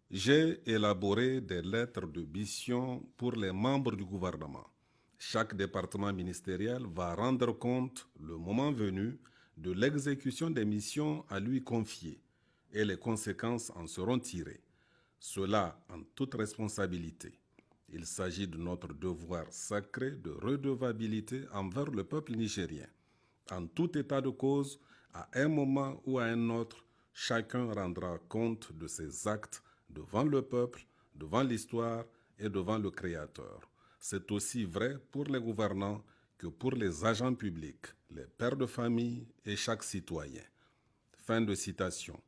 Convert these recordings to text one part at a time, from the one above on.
J'ai élaboré des lettres de mission pour les membres du gouvernement. Chaque département ministériel va rendre compte, le moment venu, de l'exécution des missions à lui confiées et les conséquences en seront tirées. Cela en toute responsabilité. Il s'agit de notre devoir sacré de redevabilité envers le peuple nigérien. En tout état de cause, à un moment ou à un autre, chacun rendra compte de ses actes devant le peuple, devant l'histoire et devant le Créateur. C'est aussi vrai pour les gouvernants que pour les agents publics, les pères de famille et chaque citoyen. Fin de citation.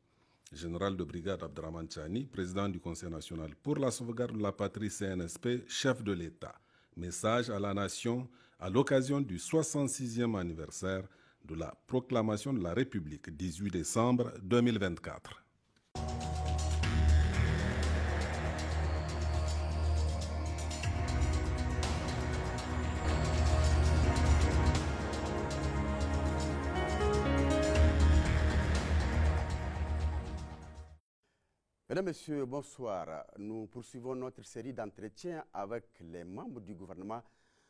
Général de brigade Abdraman Chani, président du Conseil national pour la sauvegarde de la patrie CNSP, chef de l'État. Message à la nation à l'occasion du 66e anniversaire de la proclamation de la République, 18 décembre 2024. Mesdames, Messieurs, bonsoir. Nous poursuivons notre série d'entretiens avec les membres du gouvernement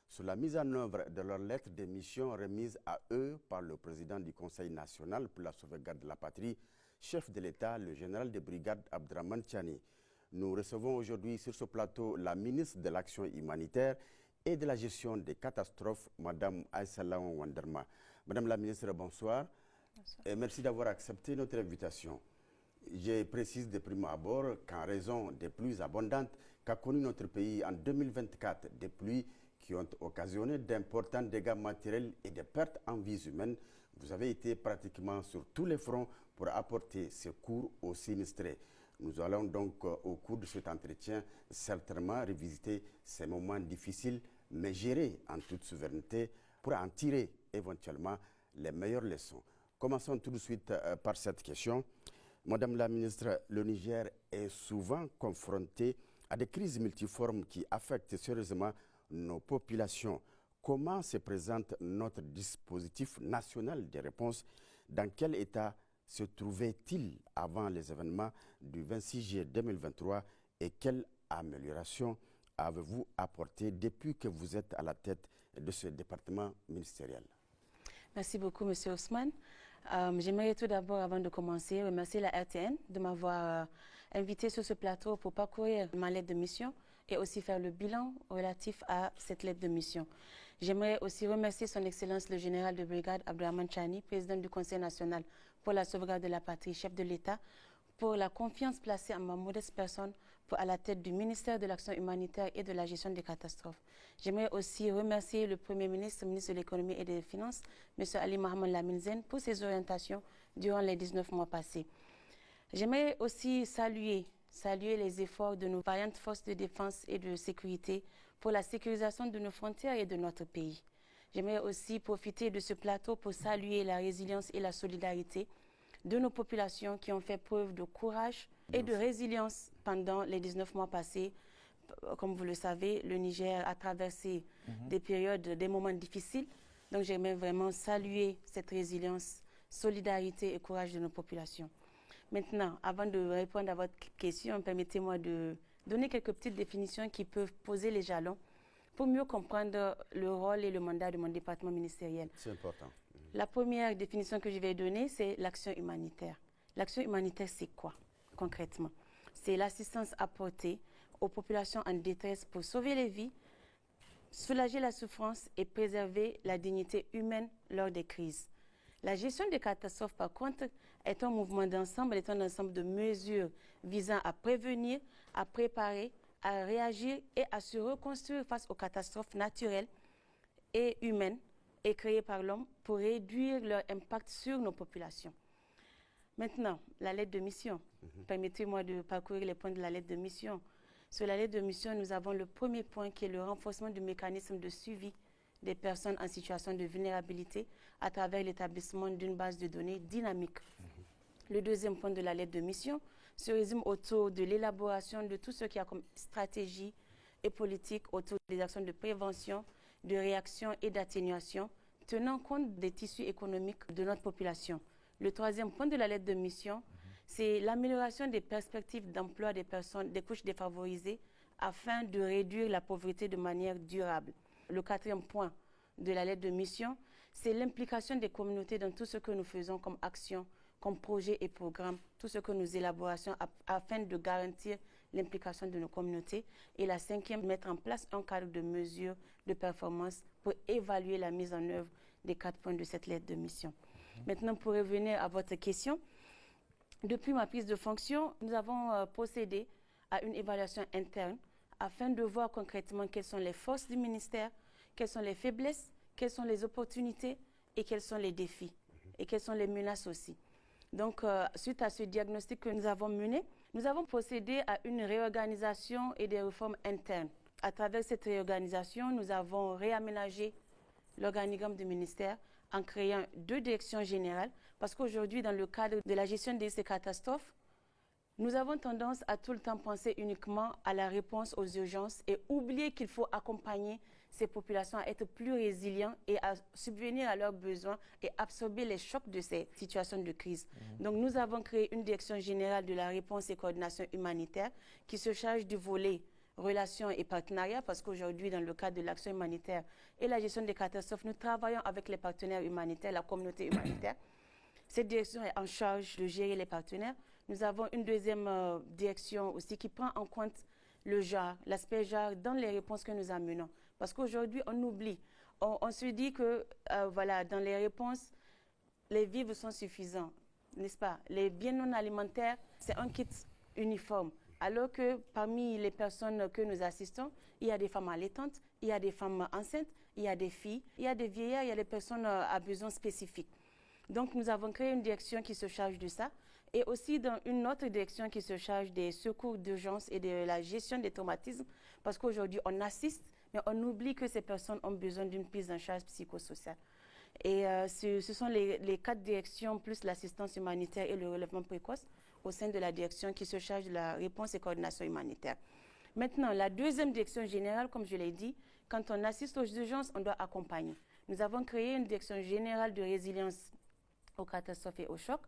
sur la mise en œuvre de leurs lettres de mission remises à eux par le président du Conseil national pour la sauvegarde de la patrie, chef de l'État, le général de brigade Abdraman Chani. Nous recevons aujourd'hui sur ce plateau la ministre de l'Action humanitaire et de la gestion des catastrophes, Mme Aïssala Wanderma. Madame la ministre, bonsoir. Bonsoir. Et merci d'avoir accepté notre invitation. Je précise de prime abord qu'en raison des pluies abondantes qu'a connu notre pays en 2024, des pluies qui ont occasionné d'importants dégâts matériels et des pertes en vies humaines, vous avez été pratiquement sur tous les fronts pour apporter secours aux sinistrés. Nous allons donc, au cours de cet entretien, certainement revisiter ces moments difficiles, mais gérés en toute souveraineté pour en tirer éventuellement les meilleures leçons. Commençons tout de suite par cette question. Madame la ministre, le Niger est souvent confronté à des crises multiformes qui affectent sérieusement nos populations. Comment se présente notre dispositif national de réponse? Dans quel état se trouvait-il avant les événements du 26 juillet 2023 et quelle amélioration avez-vous apporté depuis que vous êtes à la tête de ce département ministériel? Merci beaucoup, M. Ousmane. J'aimerais tout d'abord, avant de commencer, remercier la RTN de m'avoir invité sur ce plateau pour parcourir ma lettre de mission et aussi faire le bilan relatif à cette lettre de mission. J'aimerais aussi remercier son Excellence le général de brigade Abdraman Chani, président du Conseil national pour la sauvegarde de la patrie, chef de l'État, pour la confiance placée en ma modeste personne à la tête du ministère de l'Action humanitaire et de la gestion des catastrophes. J'aimerais aussi remercier le Premier ministre, ministre de l'Économie et des Finances, M. Ali Mohamed Lamine Zen, pour ses orientations durant les 19 mois passés. J'aimerais aussi saluer les efforts de nos vaillantes forces de défense et de sécurité pour la sécurisation de nos frontières et de notre pays. J'aimerais aussi profiter de ce plateau pour saluer la résilience et la solidarité de nos populations qui ont fait preuve de courage et de résilience pendant les 19 mois passés. Comme vous le savez, le Niger a traversé des périodes, des moments difficiles. Donc j'aimerais vraiment saluer cette résilience, solidarité et courage de nos populations. Maintenant, avant de répondre à votre question, permettez-moi de donner quelques petites définitions qui peuvent poser les jalons pour mieux comprendre le rôle et le mandat de mon département ministériel. C'est important. La première définition que je vais donner, c'est l'action humanitaire. L'action humanitaire, c'est quoi, concrètement? C'est l'assistance apportée aux populations en détresse pour sauver les vies, soulager la souffrance et préserver la dignité humaine lors des crises. La gestion des catastrophes, par contre, est un mouvement d'ensemble, est un ensemble de mesures visant à prévenir, à préparer, à réagir et à se reconstruire face aux catastrophes naturelles et humaines et créées par l'homme pour réduire leur impact sur nos populations. Maintenant, la lettre de mission. Permettez-moi de parcourir les points de la lettre de mission. Sur la lettre de mission, nous avons le premier point qui est le renforcement du mécanisme de suivi des personnes en situation de vulnérabilité à travers l'établissement d'une base de données dynamique. Le deuxième point de la lettre de mission se résume autour de l'élaboration de tout ce qui a comme stratégie et politique autour des actions de prévention, de réaction et d'atténuation, tenant compte des tissus économiques de notre population. Le troisième point de la lettre de mission, c'est l'amélioration des perspectives d'emploi des personnes, des couches défavorisées, afin de réduire la pauvreté de manière durable. Le 4e point de la lettre de mission, c'est l'implication des communautés dans tout ce que nous faisons comme action, comme projet et programme, tout ce que nous élaborons afin de garantir l'implication de nos communautés. Et la 5e, mettre en place un cadre de mesures de performance pour évaluer la mise en œuvre des 4 points de cette lettre de mission. Maintenant, pour revenir à votre question, depuis ma prise de fonction, nous avons procédé à une évaluation interne afin de voir concrètement quelles sont les forces du ministère, quelles sont les faiblesses, quelles sont les opportunités et quels sont les défis et quelles sont les menaces aussi. Donc, suite à ce diagnostic que nous avons mené, nous avons procédé à une réorganisation et des réformes internes. À travers cette réorganisation, nous avons réaménagé l'organigramme du ministère en créant 2 directions générales parce qu'aujourd'hui, dans le cadre de la gestion de ces catastrophes, nous avons tendance à tout le temps penser uniquement à la réponse aux urgences et oublier qu'il faut accompagner ces populations à être plus résilientes et à subvenir à leurs besoins et absorber les chocs de ces situations de crise. Donc nous avons créé une direction générale de la réponse et coordination humanitaire qui se charge du volet relations et partenariats parce qu'aujourd'hui, dans le cadre de l'action humanitaire et la gestion des catastrophes, nous travaillons avec les partenaires humanitaires, la communauté humanitaire. Cette direction est en charge de gérer les partenaires. Nous avons une 2e direction aussi qui prend en compte le genre, l'aspect genre dans les réponses que nous amenons. Parce qu'aujourd'hui, on oublie. On se dit que, voilà, dans les réponses, les vivres sont suffisants, n'est-ce pas? Les biens non alimentaires, c'est un kit uniforme. Alors que parmi les personnes que nous assistons, il y a des femmes allaitantes, il y a des femmes enceintes, il y a des filles, il y a des vieillards, il y a des personnes à besoins spécifiques. Donc, nous avons créé une direction qui se charge de ça et aussi dans une autre direction qui se charge des secours d'urgence et de la gestion des traumatismes parce qu'aujourd'hui, on assiste, mais on oublie que ces personnes ont besoin d'une prise en charge psychosociale. Et ce sont les 4 directions plus l'assistance humanitaire et le relèvement précoce au sein de la direction qui se charge de la réponse et coordination humanitaire. Maintenant, la 2e direction générale, comme je l'ai dit, quand on assiste aux urgences, on doit accompagner. Nous avons créé une direction générale de résilience aux catastrophes et aux chocs,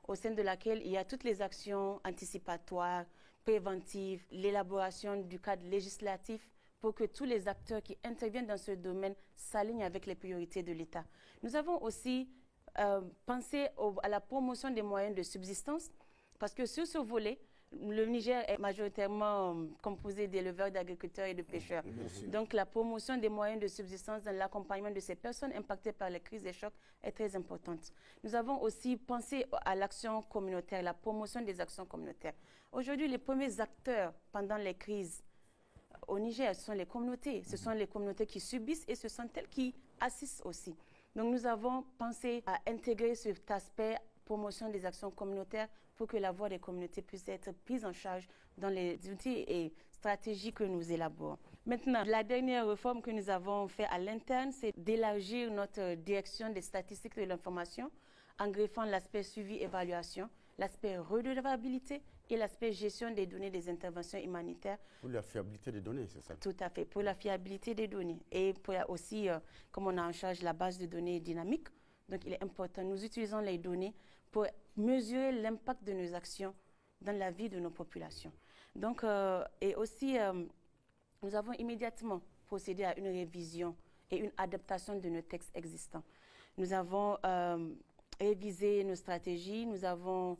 au sein de laquelle il y a toutes les actions anticipatoires, préventives, l'élaboration du cadre législatif pour que tous les acteurs qui interviennent dans ce domaine s'alignent avec les priorités de l'État. Nous avons aussi pensé à la promotion des moyens de subsistance, parce que sur ce volet, le Niger est majoritairement composé d'éleveurs, d'agriculteurs et de pêcheurs. Donc la promotion des moyens de subsistance dans l'accompagnement de ces personnes impactées par les crises et chocs est très importante. Nous avons aussi pensé à l'action communautaire, la promotion des actions communautaires. Aujourd'hui, les premiers acteurs pendant les crises au Niger, ce sont les communautés. Ce sont les communautés qui subissent et ce sont elles qui assistent aussi. Donc nous avons pensé à intégrer cet aspect promotion des actions communautaires pour que la voix des communautés puisse être prise en charge dans les outils et stratégies que nous élaborons. Maintenant, la dernière réforme que nous avons faite à l'interne, c'est d'élargir notre direction des statistiques de l'information en greffant l'aspect suivi-évaluation, l'aspect redevabilité et l'aspect gestion des données des interventions humanitaires. Pour la fiabilité des données, c'est ça? Tout à fait, pour la fiabilité des données. Et pour aussi, comme on a en charge la base de données dynamique, donc il est important, nous utilisons les données pour mesurer l'impact de nos actions dans la vie de nos populations. Donc, et aussi, nous avons immédiatement procédé à une révision et une adaptation de nos textes existants. Nous avons révisé nos stratégies, nous avons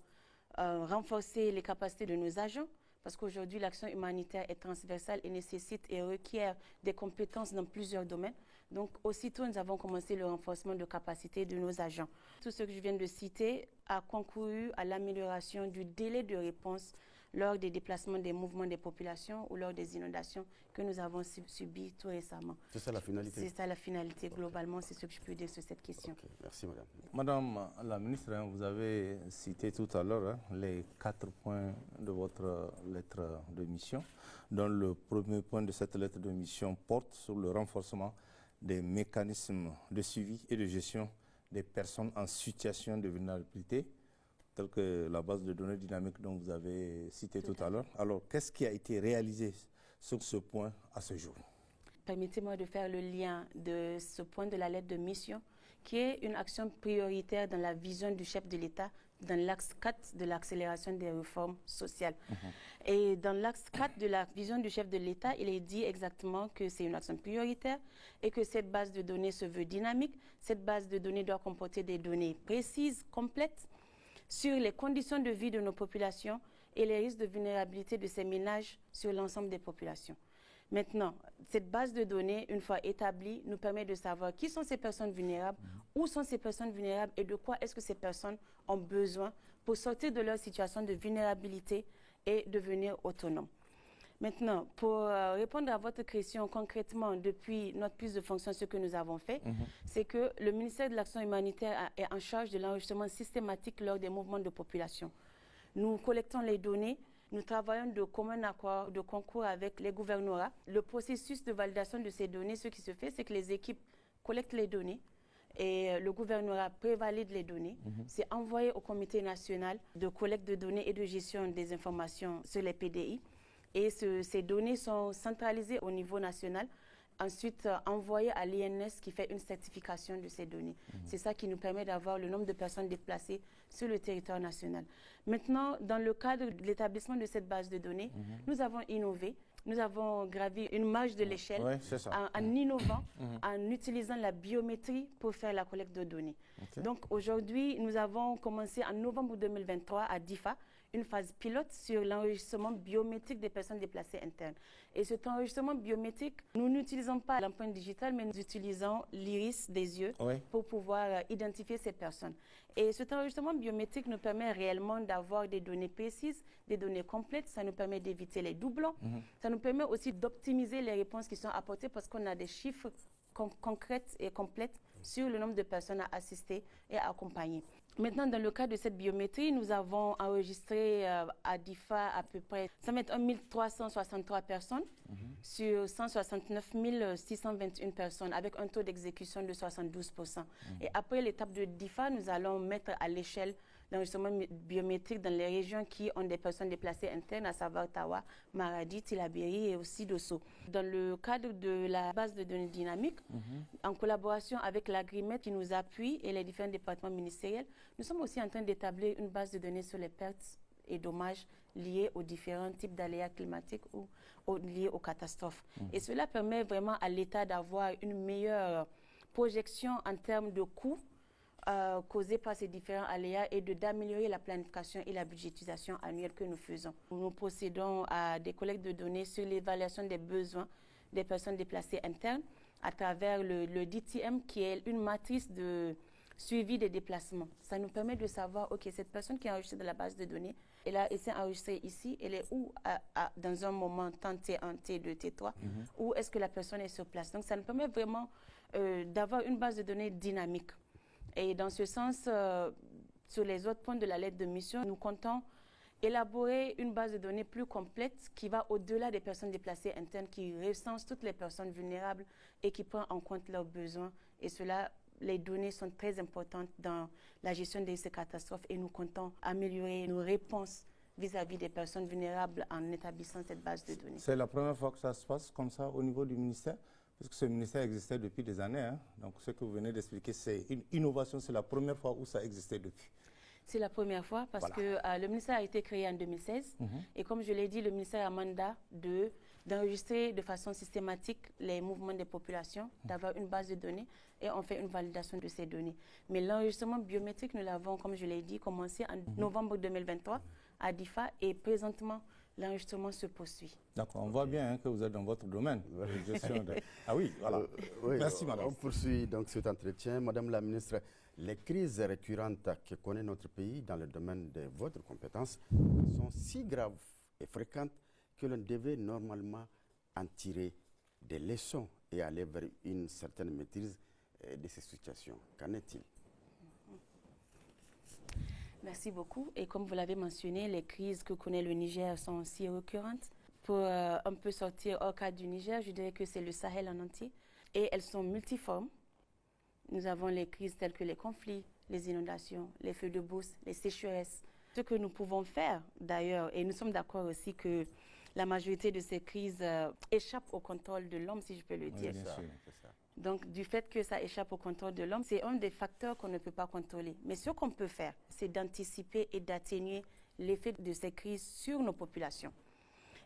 renforcé les capacités de nos agents, parce qu'aujourd'hui, l'action humanitaire est transversale et nécessite et requiert des compétences dans plusieurs domaines. Donc, aussitôt, nous avons commencé le renforcement de capacités de nos agents. Tout ce que je viens de citer a concouru à l'amélioration du délai de réponse lors des déplacements des mouvements des populations ou lors des inondations que nous avons subies tout récemment. C'est ça la finalité? C'est ça la finalité, globalement, c'est ce que je peux dire sur cette question. Okay. Merci, madame. Madame la ministre, vous avez cité tout à l'heure les 4 points de votre lettre de mission, dont le premier point de cette lettre de mission porte sur le renforcement des mécanismes de suivi et de gestion des personnes en situation de vulnérabilité, telle que la base de données dynamique dont vous avez cité tout à l'heure. Alors, qu'est-ce qui a été réalisé sur ce point à ce jour? Permettez-moi de faire le lien de ce point de la lettre de mission, qui est une action prioritaire dans la vision du chef de l'État dans l'axe 4 de l'accélération des réformes sociales. Et dans l'axe 4 de la vision du chef de l'État, il est dit exactement que c'est une action prioritaire et que cette base de données se veut dynamique. Cette base de données doit comporter des données précises, complètes, sur les conditions de vie de nos populations et les risques de vulnérabilité de ces ménages sur l'ensemble des populations. Maintenant, cette base de données, une fois établie, nous permet de savoir qui sont ces personnes vulnérables, où sont ces personnes vulnérables et de quoi est-ce que ces personnes ont besoin pour sortir de leur situation de vulnérabilité et devenir autonomes. Maintenant, pour répondre à votre question concrètement, depuis notre prise de fonction, ce que nous avons fait, c'est que le ministère de l'Action humanitaire est en charge de l'enregistrement systématique lors des mouvements de population. Nous collectons les données. Nous travaillons de commun accord, de concours avec les gouvernorats. Le processus de validation de ces données, ce qui se fait, c'est que les équipes collectent les données et le gouvernorat prévalide les données. C'est envoyé au comité national de collecte de données et de gestion des informations sur les PDI. Et ces données sont centralisées au niveau national, ensuite envoyées à l'INS qui fait une certification de ces données. C'est ça qui nous permet d'avoir le nombre de personnes déplacées sur le territoire national. Maintenant, dans le cadre de l'établissement de cette base de données, nous avons innové, nous avons gravi une marge de l'échelle en innovant, en utilisant la biométrie pour faire la collecte de données. Donc aujourd'hui, nous avons commencé en novembre 2023 à DIFA, une phase pilote sur l'enregistrement biométrique des personnes déplacées internes. Et cet enregistrement biométrique, nous n'utilisons pas l'empreinte digitale, mais nous utilisons l'iris des yeux pour pouvoir identifier ces personnes. Et cet enregistrement biométrique nous permet réellement d'avoir des données précises, des données complètes. Ça nous permet d'éviter les doublons. Ça nous permet aussi d'optimiser les réponses qui sont apportées parce qu'on a des chiffres concrets et complètes sur le nombre de personnes à assister et à accompagner. Maintenant, dans le cas de cette biométrie, nous avons enregistré à DIFA à peu près 121 363 personnes sur 169 621 personnes avec un taux d'exécution de 72%. Et après l'étape de DIFA, nous allons mettre à l'échelle l'enregistrement biométrique dans les régions qui ont des personnes déplacées internes, à savoir Tawa, Maradi, Tillabéri et aussi Dosso. Dans le cadre de la base de données dynamique, en collaboration avec l'Agrimet qui nous appuie et les différents départements ministériels, nous sommes aussi en train d'établir une base de données sur les pertes et dommages liés aux différents types d'aléas climatiques ou liés aux catastrophes. Et cela permet vraiment à l'État d'avoir une meilleure projection en termes de coûts causés par ces différents aléas et d'améliorer la planification et la budgétisation annuelle que nous faisons. Nous procédons à des collectes de données sur l'évaluation des besoins des personnes déplacées internes à travers le DTM qui est une matrice de suivi des déplacements. Ça nous permet de savoir, OK, cette personne qui est enregistrée dans la base de données, elle s'est enregistrée ici, elle est où dans un moment temps T1, T2, T3, où est-ce que la personne est sur place. Donc ça nous permet vraiment d'avoir une base de données dynamique. Et dans ce sens, sur les autres points de la lettre de mission, nous comptons élaborer une base de données plus complète qui va au-delà des personnes déplacées internes, qui recense toutes les personnes vulnérables et qui prend en compte leurs besoins. Et cela, les données sont très importantes dans la gestion de ces catastrophes et nous comptons améliorer nos réponses vis-à-vis des personnes vulnérables en établissant cette base de données. C'est la première fois que ça se passe comme ça au niveau du ministère? Parce que ce ministère existait depuis des années. Donc ce que vous venez d'expliquer, c'est une innovation. C'est la première fois où ça existait depuis. C'est la première fois parce que le ministère a été créé en 2016. Et comme je l'ai dit, le ministère a mandat d'enregistrer de façon systématique les mouvements des populations, d'avoir une base de données et on fait une validation de ces données. Mais l'enregistrement biométrique, nous l'avons, comme je l'ai dit, commencé en novembre 2023 à DIFA et présentement, l'enregistrement se poursuit. D'accord, on voit bien que vous êtes dans votre domaine. Ah oui, voilà. Merci, madame. On poursuit donc cet entretien. Madame la ministre, les crises récurrentes que connaît notre pays dans le domaine de votre compétence sont si graves et fréquentes que l'on devait normalement en tirer des leçons et aller vers une certaine maîtrise de ces situations. Qu'en est-il? Merci beaucoup. Et comme vous l'avez mentionné, les crises que connaît le Niger sont aussi récurrentes. Pour un peu sortir hors cadre du Niger, je dirais que c'est le Sahel en entier. Et elles sont multiformes. Nous avons les crises telles que les conflits, les inondations, les feux de brousse, les sécheresses. Ce que nous pouvons faire d'ailleurs, et nous sommes d'accord aussi que la majorité de ces crises échappent au contrôle de l'homme, si je peux le dire. Donc, du fait que ça échappe au contrôle de l'homme, c'est un des facteurs qu'on ne peut pas contrôler. Mais ce qu'on peut faire, c'est d'anticiper et d'atténuer l'effet de ces crises sur nos populations.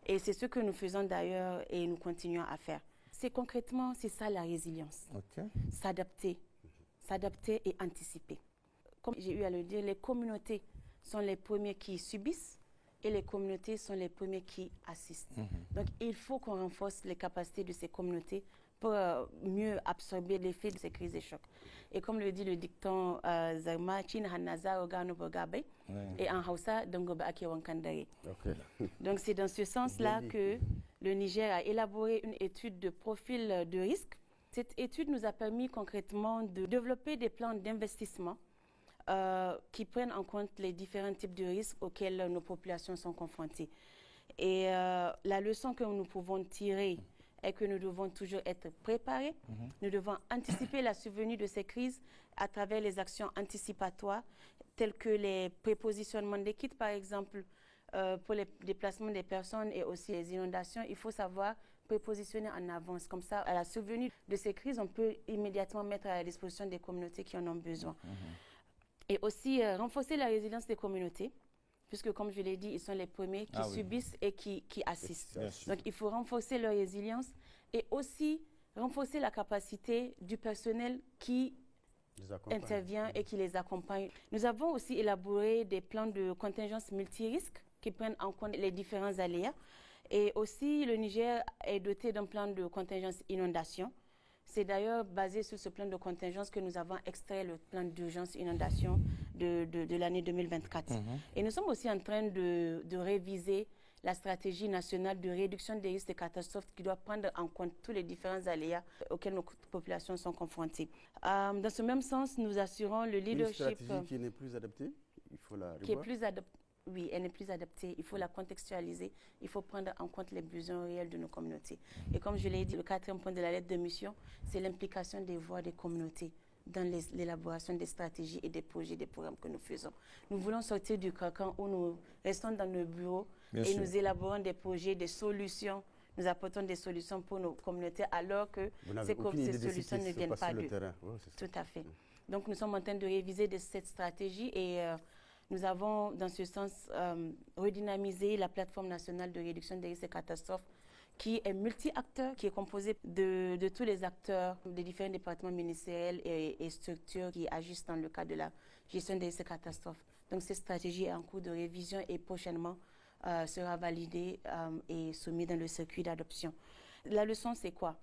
Et c'est ce que nous faisons d'ailleurs et nous continuons à faire. C'est concrètement, c'est ça la résilience. S'adapter et anticiper. Comme j'ai eu à le dire, les communautés sont les premiers qui subissent et les communautés sont les premiers qui assistent. Donc il faut qu'on renforce les capacités de ces communautés pour mieux absorber l'effet de ces crises et chocs. Et comme le dit le dicton Zarma, Chin Hanaza Ogano Bogabe, et en Hausa, Dongoba Ake Wankandare. Donc c'est dans ce sens-là que le Niger a élaboré une étude de profil de risque. Cette étude nous a permis concrètement de développer des plans d'investissement qui prennent en compte les différents types de risques auxquels nos populations sont confrontées. Et la leçon que nous pouvons tirer est que nous devons toujours être préparés. Nous devons anticiper la survenue de ces crises à travers les actions anticipatoires, telles que les prépositionnements des kits, par exemple, pour les déplacements des personnes et aussi les inondations. Il faut savoir prépositionner en avance. Comme ça, à la survenue de ces crises, on peut immédiatement mettre à la disposition des communautés qui en ont besoin. Et aussi renforcer la résilience des communautés, puisque comme je l'ai dit, ils sont les premiers qui subissent et qui assistent. Donc il faut renforcer leur résilience et aussi renforcer la capacité du personnel qui intervient et qui les accompagne. Nous avons aussi élaboré des plans de contingence multirisques qui prennent en compte les différents aléas. Et aussi, le Niger est doté d'un plan de contingence inondation. C'est d'ailleurs basé sur ce plan de contingence que nous avons extrait le plan d'urgence inondation de l'année 2024. Et nous sommes aussi en train de réviser la stratégie nationale de réduction des risques de catastrophes qui doit prendre en compte tous les différents aléas auxquels nos populations sont confrontées. Dans ce même sens, nous assurons le leadership... Une stratégie qui n'est plus adaptée, il faut la revoir. Oui, elle n'est plus adaptée. Il faut la contextualiser. Il faut prendre en compte les besoins réels de nos communautés. Et comme je l'ai dit, le 4e point de la lettre de mission, c'est l'implication des voix des communautés dans l'élaboration des stratégies et des projets, des programmes que nous faisons. Nous voulons sortir du carcan où nous restons dans nos bureaux nous élaborons des projets, des solutions. Nous apportons des solutions pour nos communautés alors que ces solutions ne viennent pas d'eux. Tout à fait. Donc nous sommes en train de réviser cette stratégie et nous avons, dans ce sens, redynamisé la plateforme nationale de réduction des risques et catastrophes qui est multi-acteur, qui est composée de tous les acteurs des différents départements ministériels et structures qui agissent dans le cadre de la gestion des risques et catastrophes. Donc cette stratégie est en cours de révision et prochainement sera validée et soumise dans le circuit d'adoption. La leçon, c'est quoi?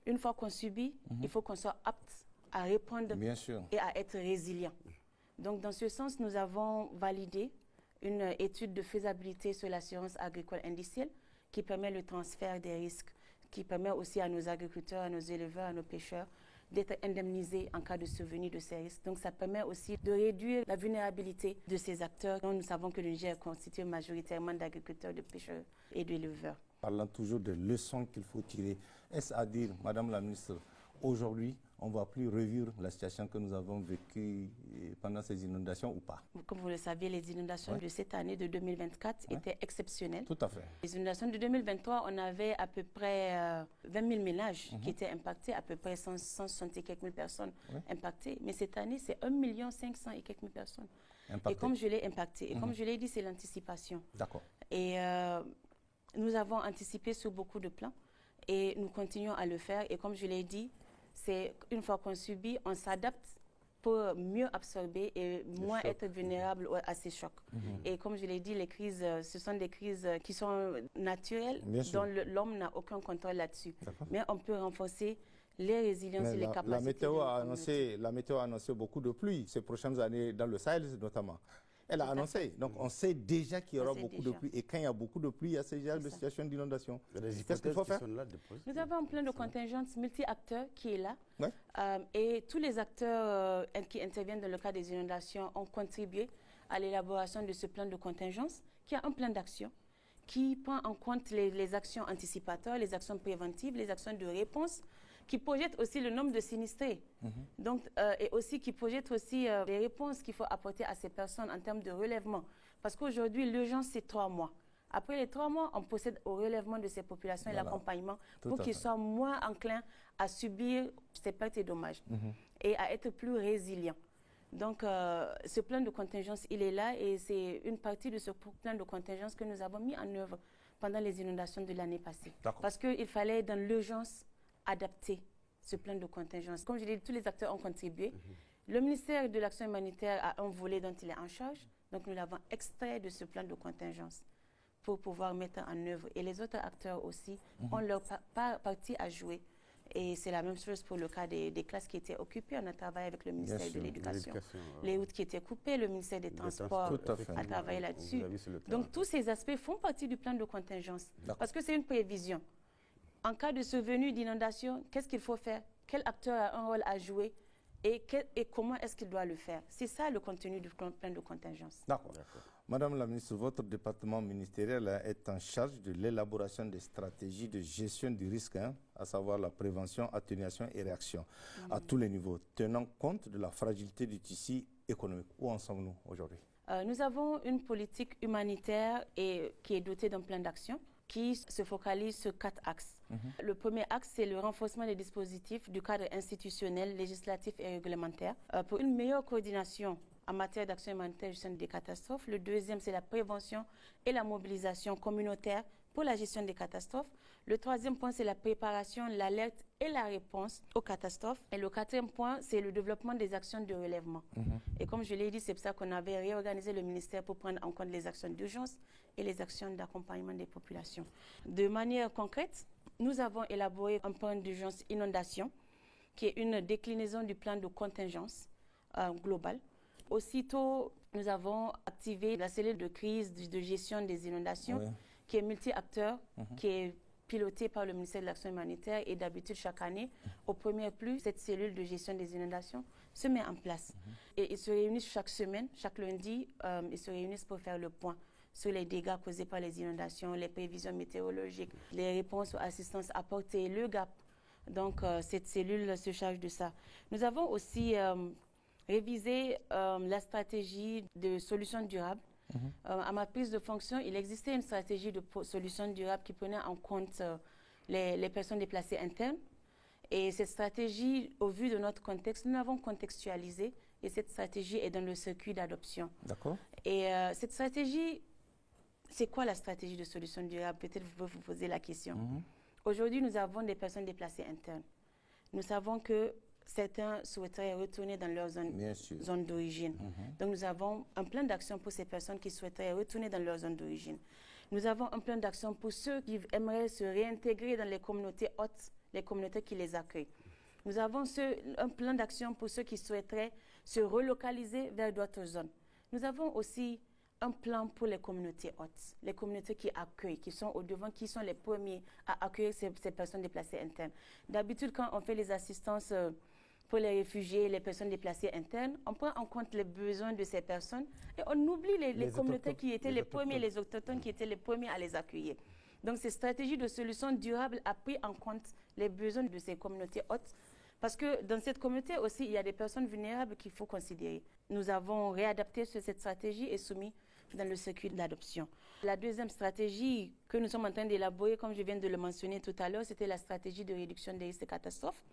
Une fois qu'on subit, il faut qu'on soit apte à répondre et à être résilient. Donc, dans ce sens, nous avons validé une étude de faisabilité sur l'assurance agricole indicielle qui permet le transfert des risques, qui permet aussi à nos agriculteurs, à nos éleveurs, à nos pêcheurs d'être indemnisés en cas de survenue de ces risques. Donc, ça permet aussi de réduire la vulnérabilité de ces acteurs dont nous savons que le Niger est constitué majoritairement d'agriculteurs, de pêcheurs et d'éleveurs. Parlant toujours des leçons qu'il faut tirer, est-ce à dire, Madame la ministre, aujourd'hui, on ne va plus revivre la situation que nous avons vécue pendant ces inondations ou pas? Comme vous le savez, les inondations de cette année, de 2024, étaient exceptionnelles. Tout à fait. Les inondations de 2023, on avait à peu près 20 000 ménages qui étaient impactés, à peu près 160 et quelques mille personnes impactées. Mais cette année, c'est 1 500 000 et quelques mille personnes. Et comme je l'ai impacté, et comme je l'ai dit, c'est l'anticipation. D'accord. Et nous avons anticipé sur beaucoup de plans et nous continuons à le faire. Et comme je l'ai dit, c'est une fois qu'on subit, on s'adapte pour mieux absorber et moins être vulnérable à ces chocs. Et comme je l'ai dit, les crises, ce sont des crises qui sont naturelles, dont l'homme n'a aucun contrôle là-dessus. Mais on peut renforcer les résiliences et les capacités. La météo a annoncé beaucoup de pluie ces prochaines années dans le Sahel notamment. Elle a annoncé. Donc on sait déjà qu'il y aura beaucoup de pluie. Et quand il y a beaucoup de pluie, il y a ces genres de situations d'inondation. Qu'est-ce qu'il faut faire? Nous avons un plan de contingence multi-acteurs qui est là. Et tous les acteurs qui interviennent dans le cas des inondations ont contribué à l'élaboration de ce plan de contingence, qui a un plan d'action qui prend en compte les actions anticipatoires, les actions préventives, les actions de réponse, qui projette aussi le nombre de sinistrés. Donc, et aussi qui projette aussi les réponses qu'il faut apporter à ces personnes en termes de relèvement. Parce qu'aujourd'hui, l'urgence, c'est 3 mois. Après les 3 mois, on procède au relèvement de ces populations et l'accompagnement pour qu'ils soient moins enclins à subir ces pertes et dommages et à être plus résilients. Donc, ce plan de contingence, il est là et c'est une partie de ce plan de contingence que nous avons mis en œuvre pendant les inondations de l'année passée. Parce qu'il fallait, dans l'urgence, adapter ce plan de contingence. Comme je l'ai dit, tous les acteurs ont contribué. Le ministère de l'Action humanitaire a un volet dont il est en charge. Donc, nous l'avons extrait de ce plan de contingence pour pouvoir mettre en œuvre. Et les autres acteurs aussi ont leur partie à jouer. Et c'est la même chose pour le cas des classes qui étaient occupées. On a travaillé avec le ministère de l'Éducation. Les routes qui étaient coupées, le ministère des Transports a travaillé là-dessus. Donc tous ces aspects font partie du plan de contingence. Parce que c'est une prévision. En cas de survenue d'inondation, qu'est-ce qu'il faut faire? Quel acteur a un rôle à jouer? Et comment est-ce qu'il doit le faire? C'est ça le contenu du plan de contingence. D'accord. Madame la ministre, votre département ministériel est en charge de l'élaboration des stratégies de gestion du risque, à savoir la prévention, atténuation et réaction, à tous les niveaux, tenant compte de la fragilité du tissu économique. Où en sommes-nous aujourd'hui? Nous avons une politique humanitaire qui est dotée d'un plan d'action qui se focalise sur 4 axes. Le premier axe, c'est le renforcement des dispositifs du cadre institutionnel, législatif et réglementaire pour une meilleure coordination en matière d'action humanitaire et gestion des catastrophes. Le deuxième, c'est la prévention et la mobilisation communautaire pour la gestion des catastrophes. Le troisième point, c'est la préparation, l'alerte et la réponse aux catastrophes. Et le quatrième point, c'est le développement des actions de relèvement. Et comme je l'ai dit, c'est pour ça qu'on avait réorganisé le ministère pour prendre en compte les actions d'urgence et les actions d'accompagnement des populations. De manière concrète, nous avons élaboré un plan d'urgence inondation qui est une déclinaison du plan de contingence global. Aussitôt, nous avons activé la cellule de crise de gestion des inondations qui est multi-acteur, qui est pilotée par le ministère de l'Action humanitaire et d'habitude chaque année, au premier plus, cette cellule de gestion des inondations se met en place. Et ils se réunissent chaque semaine, chaque lundi, ils se réunissent pour faire le point sur les dégâts causés par les inondations, les prévisions météorologiques, les réponses aux assistances apportées, le GAP. Donc, cette cellule se charge de ça. Nous avons aussi révisé la stratégie de solutions durables. À ma prise de fonction, il existait une stratégie de solutions durables qui prenait en compte les personnes déplacées internes. Et cette stratégie, au vu de notre contexte, nous l'avons contextualisée et cette stratégie est dans le circuit d'adoption. D'accord. Et cette stratégie, c'est quoi la stratégie de solutions durables? Peut-être vous pouvez vous poser la question. Aujourd'hui, nous avons des personnes déplacées internes. Nous savons que certains souhaiteraient retourner dans leur zone d'origine. Donc, nous avons un plan d'action pour ces personnes qui souhaiteraient retourner dans leur zone d'origine. Nous avons un plan d'action pour ceux qui aimeraient se réintégrer dans les communautés hôtes, les communautés qui les accueillent. Nous avons un plan d'action pour ceux qui souhaiteraient se relocaliser vers d'autres zones. Nous avons aussi un plan pour les communautés hôtes, les communautés qui accueillent, qui sont au devant, qui sont les premiers à accueillir ces personnes déplacées internes. D'habitude, quand on fait les assistances pour les réfugiés, les personnes déplacées internes, on prend en compte les besoins de ces personnes et on oublie les communautés qui étaient les premiers, les autochtones qui étaient les premiers à les accueillir. Donc, cette stratégie de solution durable a pris en compte les besoins de ces communautés hôtes parce que dans cette communauté aussi, il y a des personnes vulnérables qu'il faut considérer. Nous avons réadapté cette stratégie et soumis dans le circuit d'adoption. La deuxième stratégie que nous sommes en train d'élaborer, comme je viens de le mentionner tout à l'heure, c'était la stratégie de réduction des risques de catastrophes,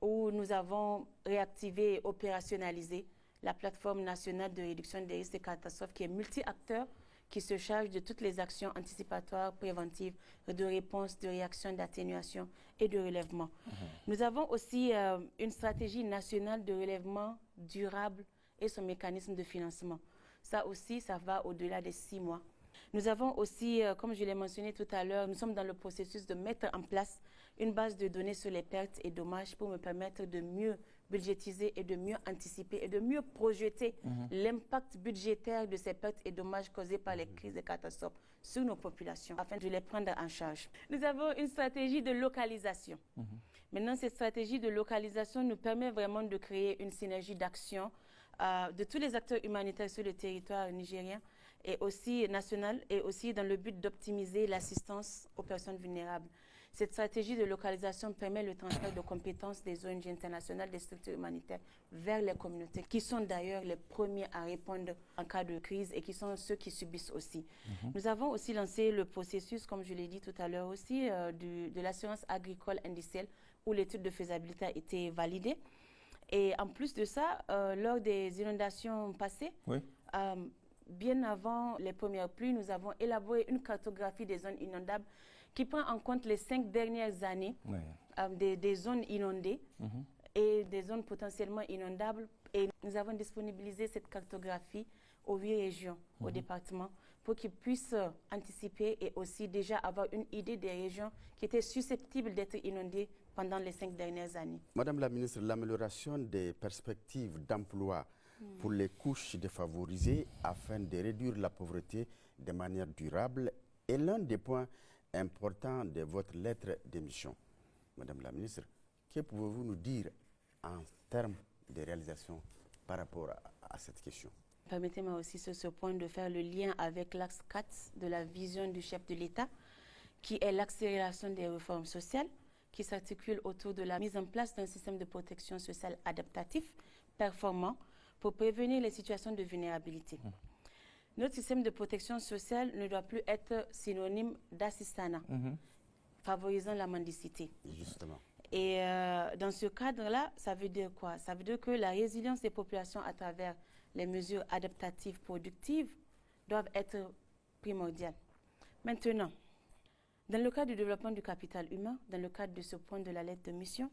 où nous avons réactivé et opérationnalisé la plateforme nationale de réduction des risques de catastrophes qui est multi-acteur, qui se charge de toutes les actions anticipatoires, préventives, de réponse, de réaction, d'atténuation et de relèvement. Nous avons aussi une stratégie nationale de relèvement durable et son mécanisme de financement. Ça aussi, ça va au-delà des 6 mois. Nous avons aussi, comme je l'ai mentionné tout à l'heure, nous sommes dans le processus de mettre en place une base de données sur les pertes et dommages pour me permettre de mieux budgétiser et de mieux anticiper et de mieux projeter l'impact budgétaire de ces pertes et dommages causés par les crises et catastrophes sur nos populations afin de les prendre en charge. Nous avons une stratégie de localisation. Maintenant, cette stratégie de localisation nous permet vraiment de créer une synergie d'action de tous les acteurs humanitaires sur le territoire nigérien et aussi national et aussi dans le but d'optimiser l'assistance aux personnes vulnérables. Cette stratégie de localisation permet le transfert de compétences des ONG internationales, des structures humanitaires vers les communautés, qui sont d'ailleurs les premiers à répondre en cas de crise et qui sont ceux qui subissent aussi. Nous avons aussi lancé le processus, comme je l'ai dit tout à l'heure aussi, de l'assurance agricole indicielle, où l'étude de faisabilité a été validée. Et en plus de ça, lors des inondations passées, bien avant les premières pluies, nous avons élaboré une cartographie des zones inondables qui prend en compte les 5 dernières années des zones inondées et des zones potentiellement inondables. Et nous avons disponibilisé cette cartographie aux 8 régions, au département, pour qu'ils puissent anticiper et aussi déjà avoir une idée des régions qui étaient susceptibles d'être inondées pendant les 5 dernières années. Madame la ministre, l'amélioration des perspectives d'emploi pour les couches défavorisées afin de réduire la pauvreté de manière durable est l'un des points importants de votre lettre d'émission. Madame la ministre, que pouvez-vous nous dire en termes de réalisation par rapport à cette question? Permettez-moi aussi sur ce point de faire le lien avec l'axe 4 de la vision du chef de l'État, qui est l'accélération des réformes sociales, qui s'articule autour de la mise en place d'un système de protection sociale adaptatif, performant, pour prévenir les situations de vulnérabilité. Notre système de protection sociale ne doit plus être synonyme d'assistanat, favorisant la mendicité. Justement. Et dans ce cadre-là, ça veut dire quoi? Ça veut dire que la résilience des populations à travers les mesures adaptatives productives doivent être primordiales. Maintenant, dans le cadre du développement du capital humain, dans le cadre de ce point de la lettre de mission,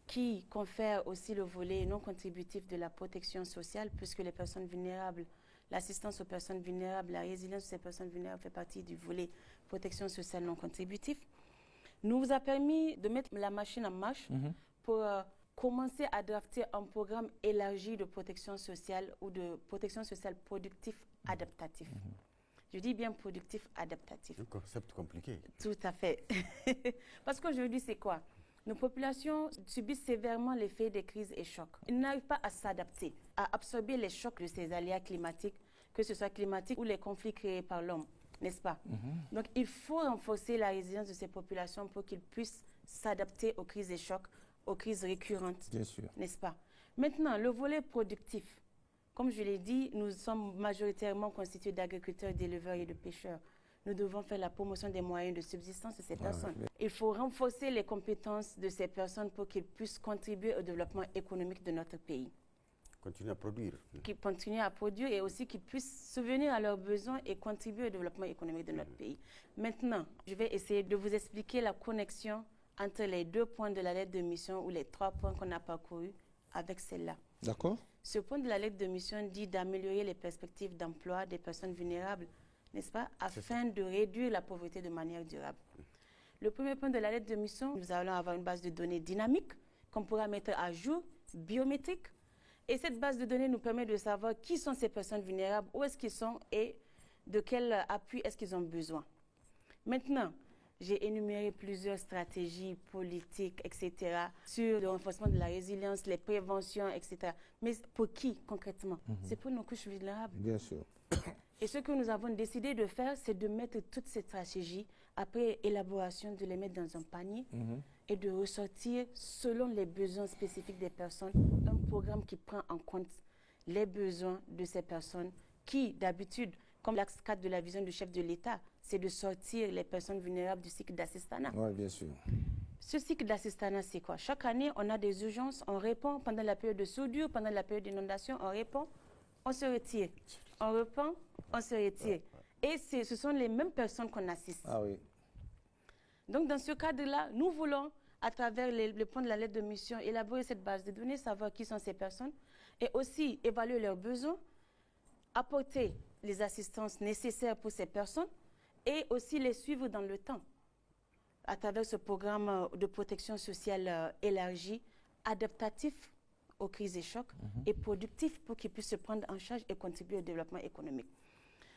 qui confère aussi le volet non contributif de la protection sociale, puisque les personnes vulnérables, l'assistance aux personnes vulnérables, la résilience de ces personnes vulnérables fait partie du volet protection sociale non contributif, nous a permis de mettre la machine en marche pour commencer à drafter un programme élargi de protection sociale ou de protection sociale productif adaptatif. Je dis bien productif adaptatif. Un concept compliqué. Tout à fait. Parce qu'aujourd'hui, c'est quoi? Nos populations subissent sévèrement l'effet des crises et chocs. Ils n'arrivent pas à s'adapter, à absorber les chocs de ces aléas climatiques, que ce soit climatiques ou les conflits créés par l'homme, n'est-ce pas? Donc, il faut renforcer la résilience de ces populations pour qu'ils puissent s'adapter aux crises et chocs, aux crises récurrentes, n'est-ce pas? Maintenant, le volet productif. Comme je l'ai dit, nous sommes majoritairement constitués d'agriculteurs, d'éleveurs et de pêcheurs. Nous devons faire la promotion des moyens de subsistance de ces personnes. Il faut renforcer les compétences de ces personnes pour qu'ils puissent contribuer au développement économique de notre pays. Continuer à produire. Qu'ils continuent à produire et aussi qu'ils puissent subvenir à leurs besoins et contribuer au développement économique de notre pays. Maintenant, je vais essayer de vous expliquer la connexion entre les 2 points de la lettre de mission ou les 3 points qu'on a parcourus avec celle-là. D'accord. Ce point de la lettre de mission dit d'améliorer les perspectives d'emploi des personnes vulnérables, n'est-ce pas, afin de réduire la pauvreté de manière durable. Le premier point de la lettre de mission, nous allons avoir une base de données dynamique qu'on pourra mettre à jour, biométrique. Et cette base de données nous permet de savoir qui sont ces personnes vulnérables, où est-ce qu'ils sont et de quel appui est-ce qu'ils ont besoin. Maintenant, j'ai énuméré plusieurs stratégies politiques, etc., sur le renforcement de la résilience, les préventions, etc. Mais pour qui, concrètement? C'est pour nos couches vulnérables. Bien sûr. Et ce que nous avons décidé de faire, c'est de mettre toutes ces stratégies, après élaboration, de les mettre dans un panier et de ressortir, selon les besoins spécifiques des personnes, un programme qui prend en compte les besoins de ces personnes qui, d'habitude, comme l'axe 4 de la vision du chef de l'État, c'est de sortir les personnes vulnérables du cycle d'assistanat. Oui, bien sûr. Ce cycle d'assistanat, c'est quoi? Chaque année, on a des urgences, on répond pendant la période de soudure, pendant la période d'inondation, on répond, on se retire. On répond, on se retire. Et ce sont les mêmes personnes qu'on assiste. Ah oui. Donc, dans ce cadre-là, nous voulons, à travers le point de la lettre de mission, élaborer cette base de données, savoir qui sont ces personnes, et aussi évaluer leurs besoins, apporter les assistances nécessaires pour ces personnes, et aussi les suivre dans le temps, à travers ce programme de protection sociale élargi, adaptatif aux crises et chocs, et productif pour qu'ils puissent se prendre en charge et contribuer au développement économique.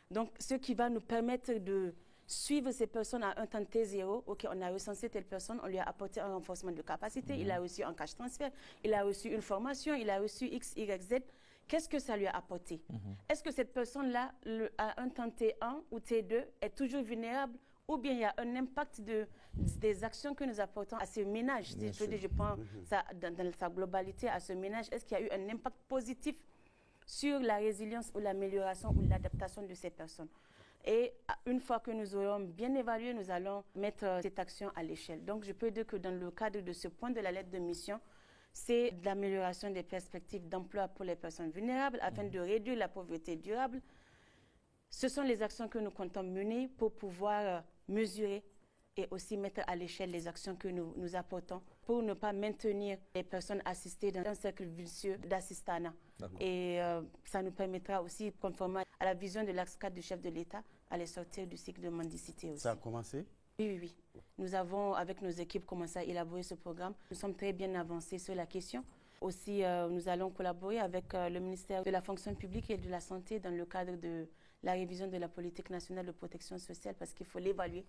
Donc, ce qui va nous permettre de suivre ces personnes à un temps T0. OK, on a recensé telle personne, on lui a apporté un renforcement de capacité, il a reçu un cash transfert, il a reçu une formation, il a reçu X, Y, Z. Qu'est-ce que ça lui a apporté? Est-ce que cette personne-là, à un temps T1 ou T2, est toujours vulnérable ou bien il y a un impact des actions que nous apportons à ce ménage. Si je prends ça dans sa globalité à ce ménage, est-ce qu'il y a eu un impact positif sur la résilience ou l'amélioration ou l'adaptation de ces personnes? Et une fois que nous aurons bien évalué, nous allons mettre cette action à l'échelle. Donc, je peux dire que dans le cadre de ce point de la lettre de mission, c'est l'amélioration des perspectives d'emploi pour les personnes vulnérables afin de réduire la pauvreté durable. Ce sont les actions que nous comptons mener pour pouvoir mesurer et aussi mettre à l'échelle les actions que nous apportons pour ne pas maintenir les personnes assistées dans un cercle vicieux d'assistanat. Et ça nous permettra aussi, conformément à la vision de l'axe 4 du chef de l'État, à les sortir du cycle de mendicité aussi. Ça a commencé? Oui. Nous avons, avec nos équipes, commencé à élaborer ce programme. Nous sommes très bien avancés sur la question. Aussi, nous allons collaborer avec le ministère de la fonction publique et de la santé dans le cadre de la révision de la politique nationale de protection sociale parce qu'il faut l'évaluer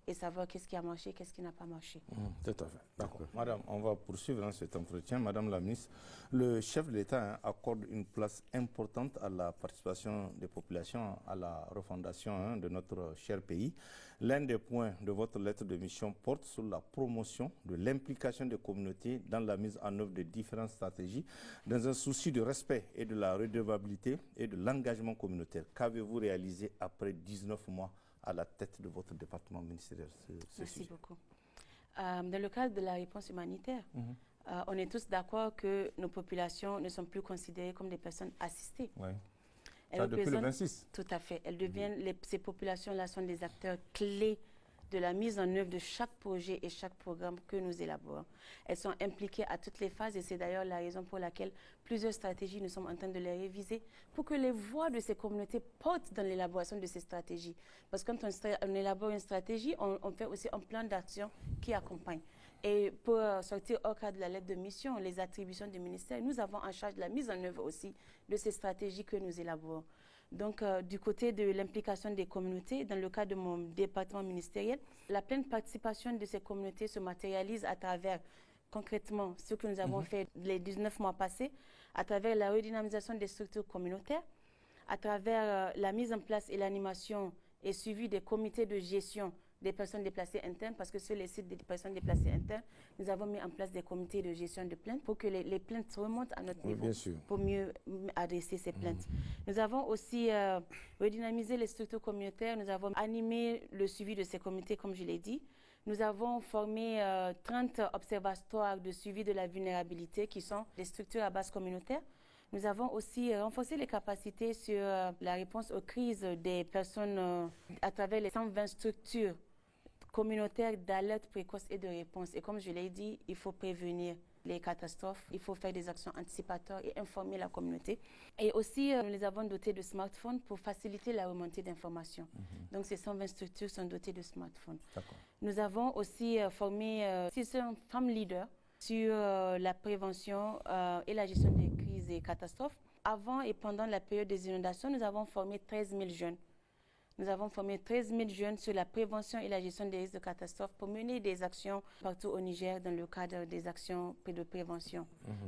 et savoir qu'est-ce qui a marché, qu'est-ce qui n'a pas marché. Tout à fait. D'accord. Madame, on va poursuivre cet entretien. Madame la ministre, le chef de l'État accorde une place importante à la participation des populations à la refondation de notre cher pays. L'un des points de votre lettre de mission porte sur la promotion de l'implication des communautés dans la mise en œuvre de différentes stratégies dans un souci de respect et de la redevabilité et de l'engagement communautaire. Qu'avez-vous réalisé après 19 mois à la tête de votre département ministériel? Merci beaucoup. Dans le cadre de la réponse humanitaire, on est tous d'accord que nos populations ne sont plus considérées comme des personnes assistées. Oui. Ça, depuis le 26. Tout à fait. Elles deviennent, ces populations-là sont des acteurs clés de la mise en œuvre de chaque projet et chaque programme que nous élaborons. Elles sont impliquées à toutes les phases et c'est d'ailleurs la raison pour laquelle plusieurs stratégies, nous sommes en train de les réviser pour que les voix de ces communautés portent dans l'élaboration de ces stratégies. Parce que quand on élabore une stratégie, on fait aussi un plan d'action qui accompagne. Et pour sortir hors cadre de la lettre de mission, les attributions du ministère, nous avons en charge la mise en œuvre aussi de ces stratégies que nous élaborons. Donc, du côté de l'implication des communautés, dans le cas de mon département ministériel, la pleine participation de ces communautés se matérialise à travers, concrètement, ce que nous avons fait les 19 mois passés, à travers la redynamisation des structures communautaires, à travers la mise en place et l'animation et suivi des comités de gestion des personnes déplacées internes, parce que sur les sites des personnes déplacées internes, nous avons mis en place des comités de gestion de plaintes pour que les plaintes remontent à notre niveau, pour mieux adresser ces plaintes. Nous avons aussi redynamisé les structures communautaires, nous avons animé le suivi de ces comités, comme je l'ai dit. Nous avons formé 30 observatoires de suivi de la vulnérabilité, qui sont des structures à base communautaire. Nous avons aussi renforcé les capacités sur la réponse aux crises des personnes à travers les 120 structures communautaire d'alerte précoce et de réponse. Et comme je l'ai dit, il faut prévenir les catastrophes, il faut faire des actions anticipatoires et informer la communauté. Et aussi, nous les avons dotés de smartphones pour faciliter la remontée d'informations. Donc, ces 120 structures sont dotées de smartphones. Nous avons aussi formé 600 femmes leaders sur la prévention et la gestion des crises et catastrophes. Avant et pendant la période des inondations, nous avons formé 13 000 jeunes. Nous avons formé 13 000 jeunes sur la prévention et la gestion des risques de catastrophes pour mener des actions partout au Niger dans le cadre des actions de prévention,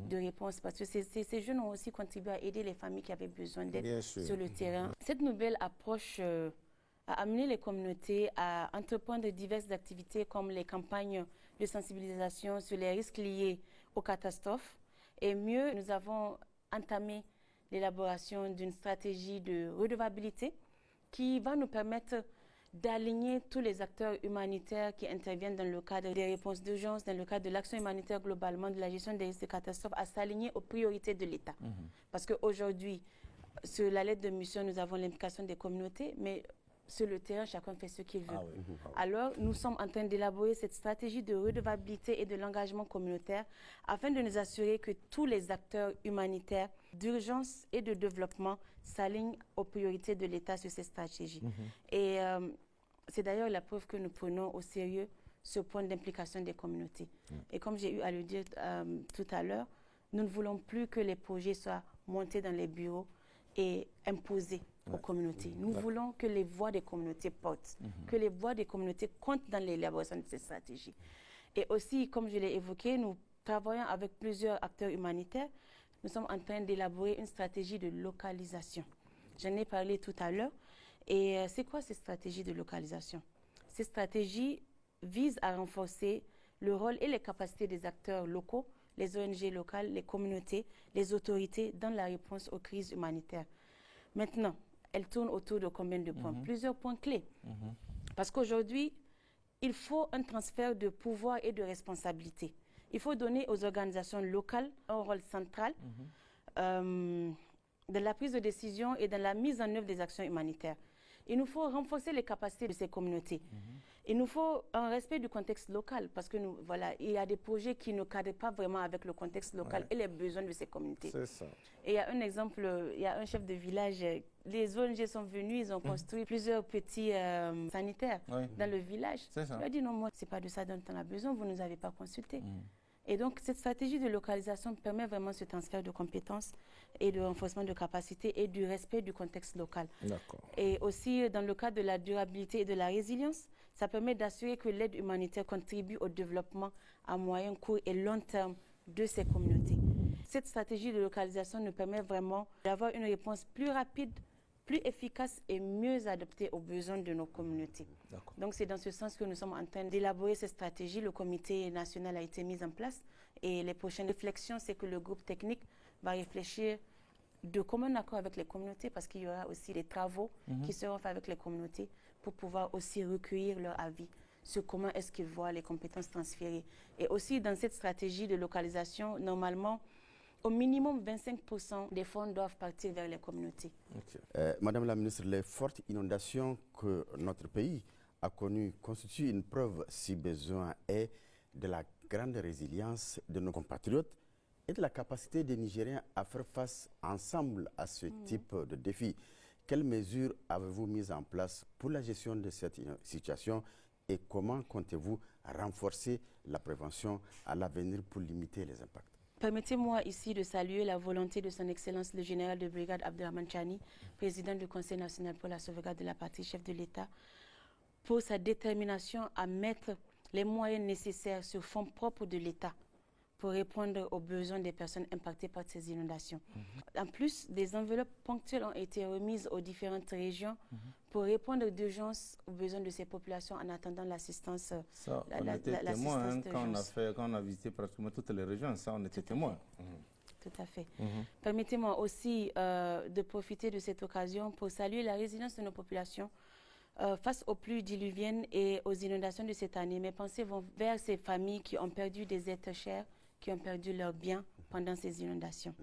de réponse. Parce que ces jeunes ont aussi contribué à aider les familles qui avaient besoin d'aide sur le terrain. Cette nouvelle approche a amené les communautés à entreprendre diverses activités comme les campagnes de sensibilisation sur les risques liés aux catastrophes. Et mieux, nous avons entamé l'élaboration d'une stratégie de redevabilité qui va nous permettre d'aligner tous les acteurs humanitaires qui interviennent dans le cadre des réponses d'urgence, dans le cadre de l'action humanitaire globalement, de la gestion des risques de catastrophes, à s'aligner aux priorités de l'État. Parce qu'aujourd'hui, sur la lettre de mission, nous avons l'implication des communautés, mais sur le terrain, chacun fait ce qu'il veut. Alors, nous sommes en train d'élaborer cette stratégie de redevabilité et de l'engagement communautaire afin de nous assurer que tous les acteurs humanitaires d'urgence et de développement s'alignent aux priorités de l'État sur ces stratégies. Et c'est d'ailleurs la preuve que nous prenons au sérieux ce point d'implication des communautés. Et comme j'ai eu à le dire tout à l'heure, nous ne voulons plus que les projets soient montés dans les bureaux et imposés aux communautés. Nous voulons que les voix des communautés portent, que les voix des communautés comptent dans l'élaboration de ces stratégies. Et aussi, comme je l'ai évoqué, nous travaillons avec plusieurs acteurs humanitaires. Nous sommes en train d'élaborer une stratégie de localisation. J'en ai parlé tout à l'heure. Et c'est quoi cette stratégie de localisation? Cette stratégie vise à renforcer le rôle et les capacités des acteurs locaux, les ONG locales, les communautés, les autorités dans la réponse aux crises humanitaires. Maintenant, elle tourne autour de combien de points? Plusieurs points clés. Parce qu'aujourd'hui, il faut un transfert de pouvoir et de responsabilité. Il faut donner aux organisations locales un rôle central dans la prise de décision et dans la mise en œuvre des actions humanitaires. Il nous faut renforcer les capacités de ces communautés. Il nous faut un respect du contexte local parce que il y a des projets qui ne cadrent pas vraiment avec le contexte local et les besoins de ces communautés. C'est ça. Et il y a un exemple, il y a un chef de village, les ONG sont venus, ils ont construit plusieurs petits sanitaires dans le village. Il a dit non, moi, ce n'est pas de ça dont on a besoin, vous ne nous avez pas consulté. Et donc, cette stratégie de localisation permet vraiment ce transfert de compétences et de renforcement de capacités et du respect du contexte local. Et aussi, dans le cadre de la durabilité et de la résilience, ça permet d'assurer que l'aide humanitaire contribue au développement à moyen, court et long terme de ces communautés. Cette stratégie de localisation nous permet vraiment d'avoir une réponse plus rapide, plus efficace et mieux adaptée aux besoins de nos communautés. Donc c'est dans ce sens que nous sommes en train d'élaborer cette stratégie. Le comité national a été mis en place et les prochaines réflexions, c'est que le groupe technique va réfléchir de commun accord avec les communautés parce qu'il y aura aussi des travaux qui seront faits avec les communautés pour pouvoir aussi recueillir leur avis sur comment est-ce qu'ils voient les compétences transférées. Et aussi dans cette stratégie de localisation, normalement, au minimum 25% des fonds doivent partir vers les communautés. Madame la ministre, les fortes inondations que notre pays a connues constituent une preuve, si besoin est, de la grande résilience de nos compatriotes et de la capacité des Nigériens à faire face ensemble à ce type de défi. Quelles mesures avez-vous mises en place pour la gestion de cette situation et comment comptez-vous renforcer la prévention à l'avenir pour limiter les impacts? Permettez-moi ici de saluer la volonté de son Excellence le général de brigade Abderrahmane Chani, président du Conseil national pour la sauvegarde de la patrie, chef de l'État, pour sa détermination à mettre les moyens nécessaires sur fonds propres de l'État pour répondre aux besoins des personnes impactées par ces inondations. En plus, des enveloppes ponctuelles ont été remises aux différentes régions pour répondre d'urgence aux besoins de ces populations en attendant l'assistance. Ça, on était témoin quand on a visité pratiquement toutes les régions, ça on était témoin. Tout à fait. Permettez-moi aussi de profiter de cette occasion pour saluer la résilience de nos populations face aux pluies diluviennes et aux inondations de cette année. Mes pensées vont vers ces familles qui ont perdu des êtres chers, qui ont perdu leurs biens pendant ces inondations.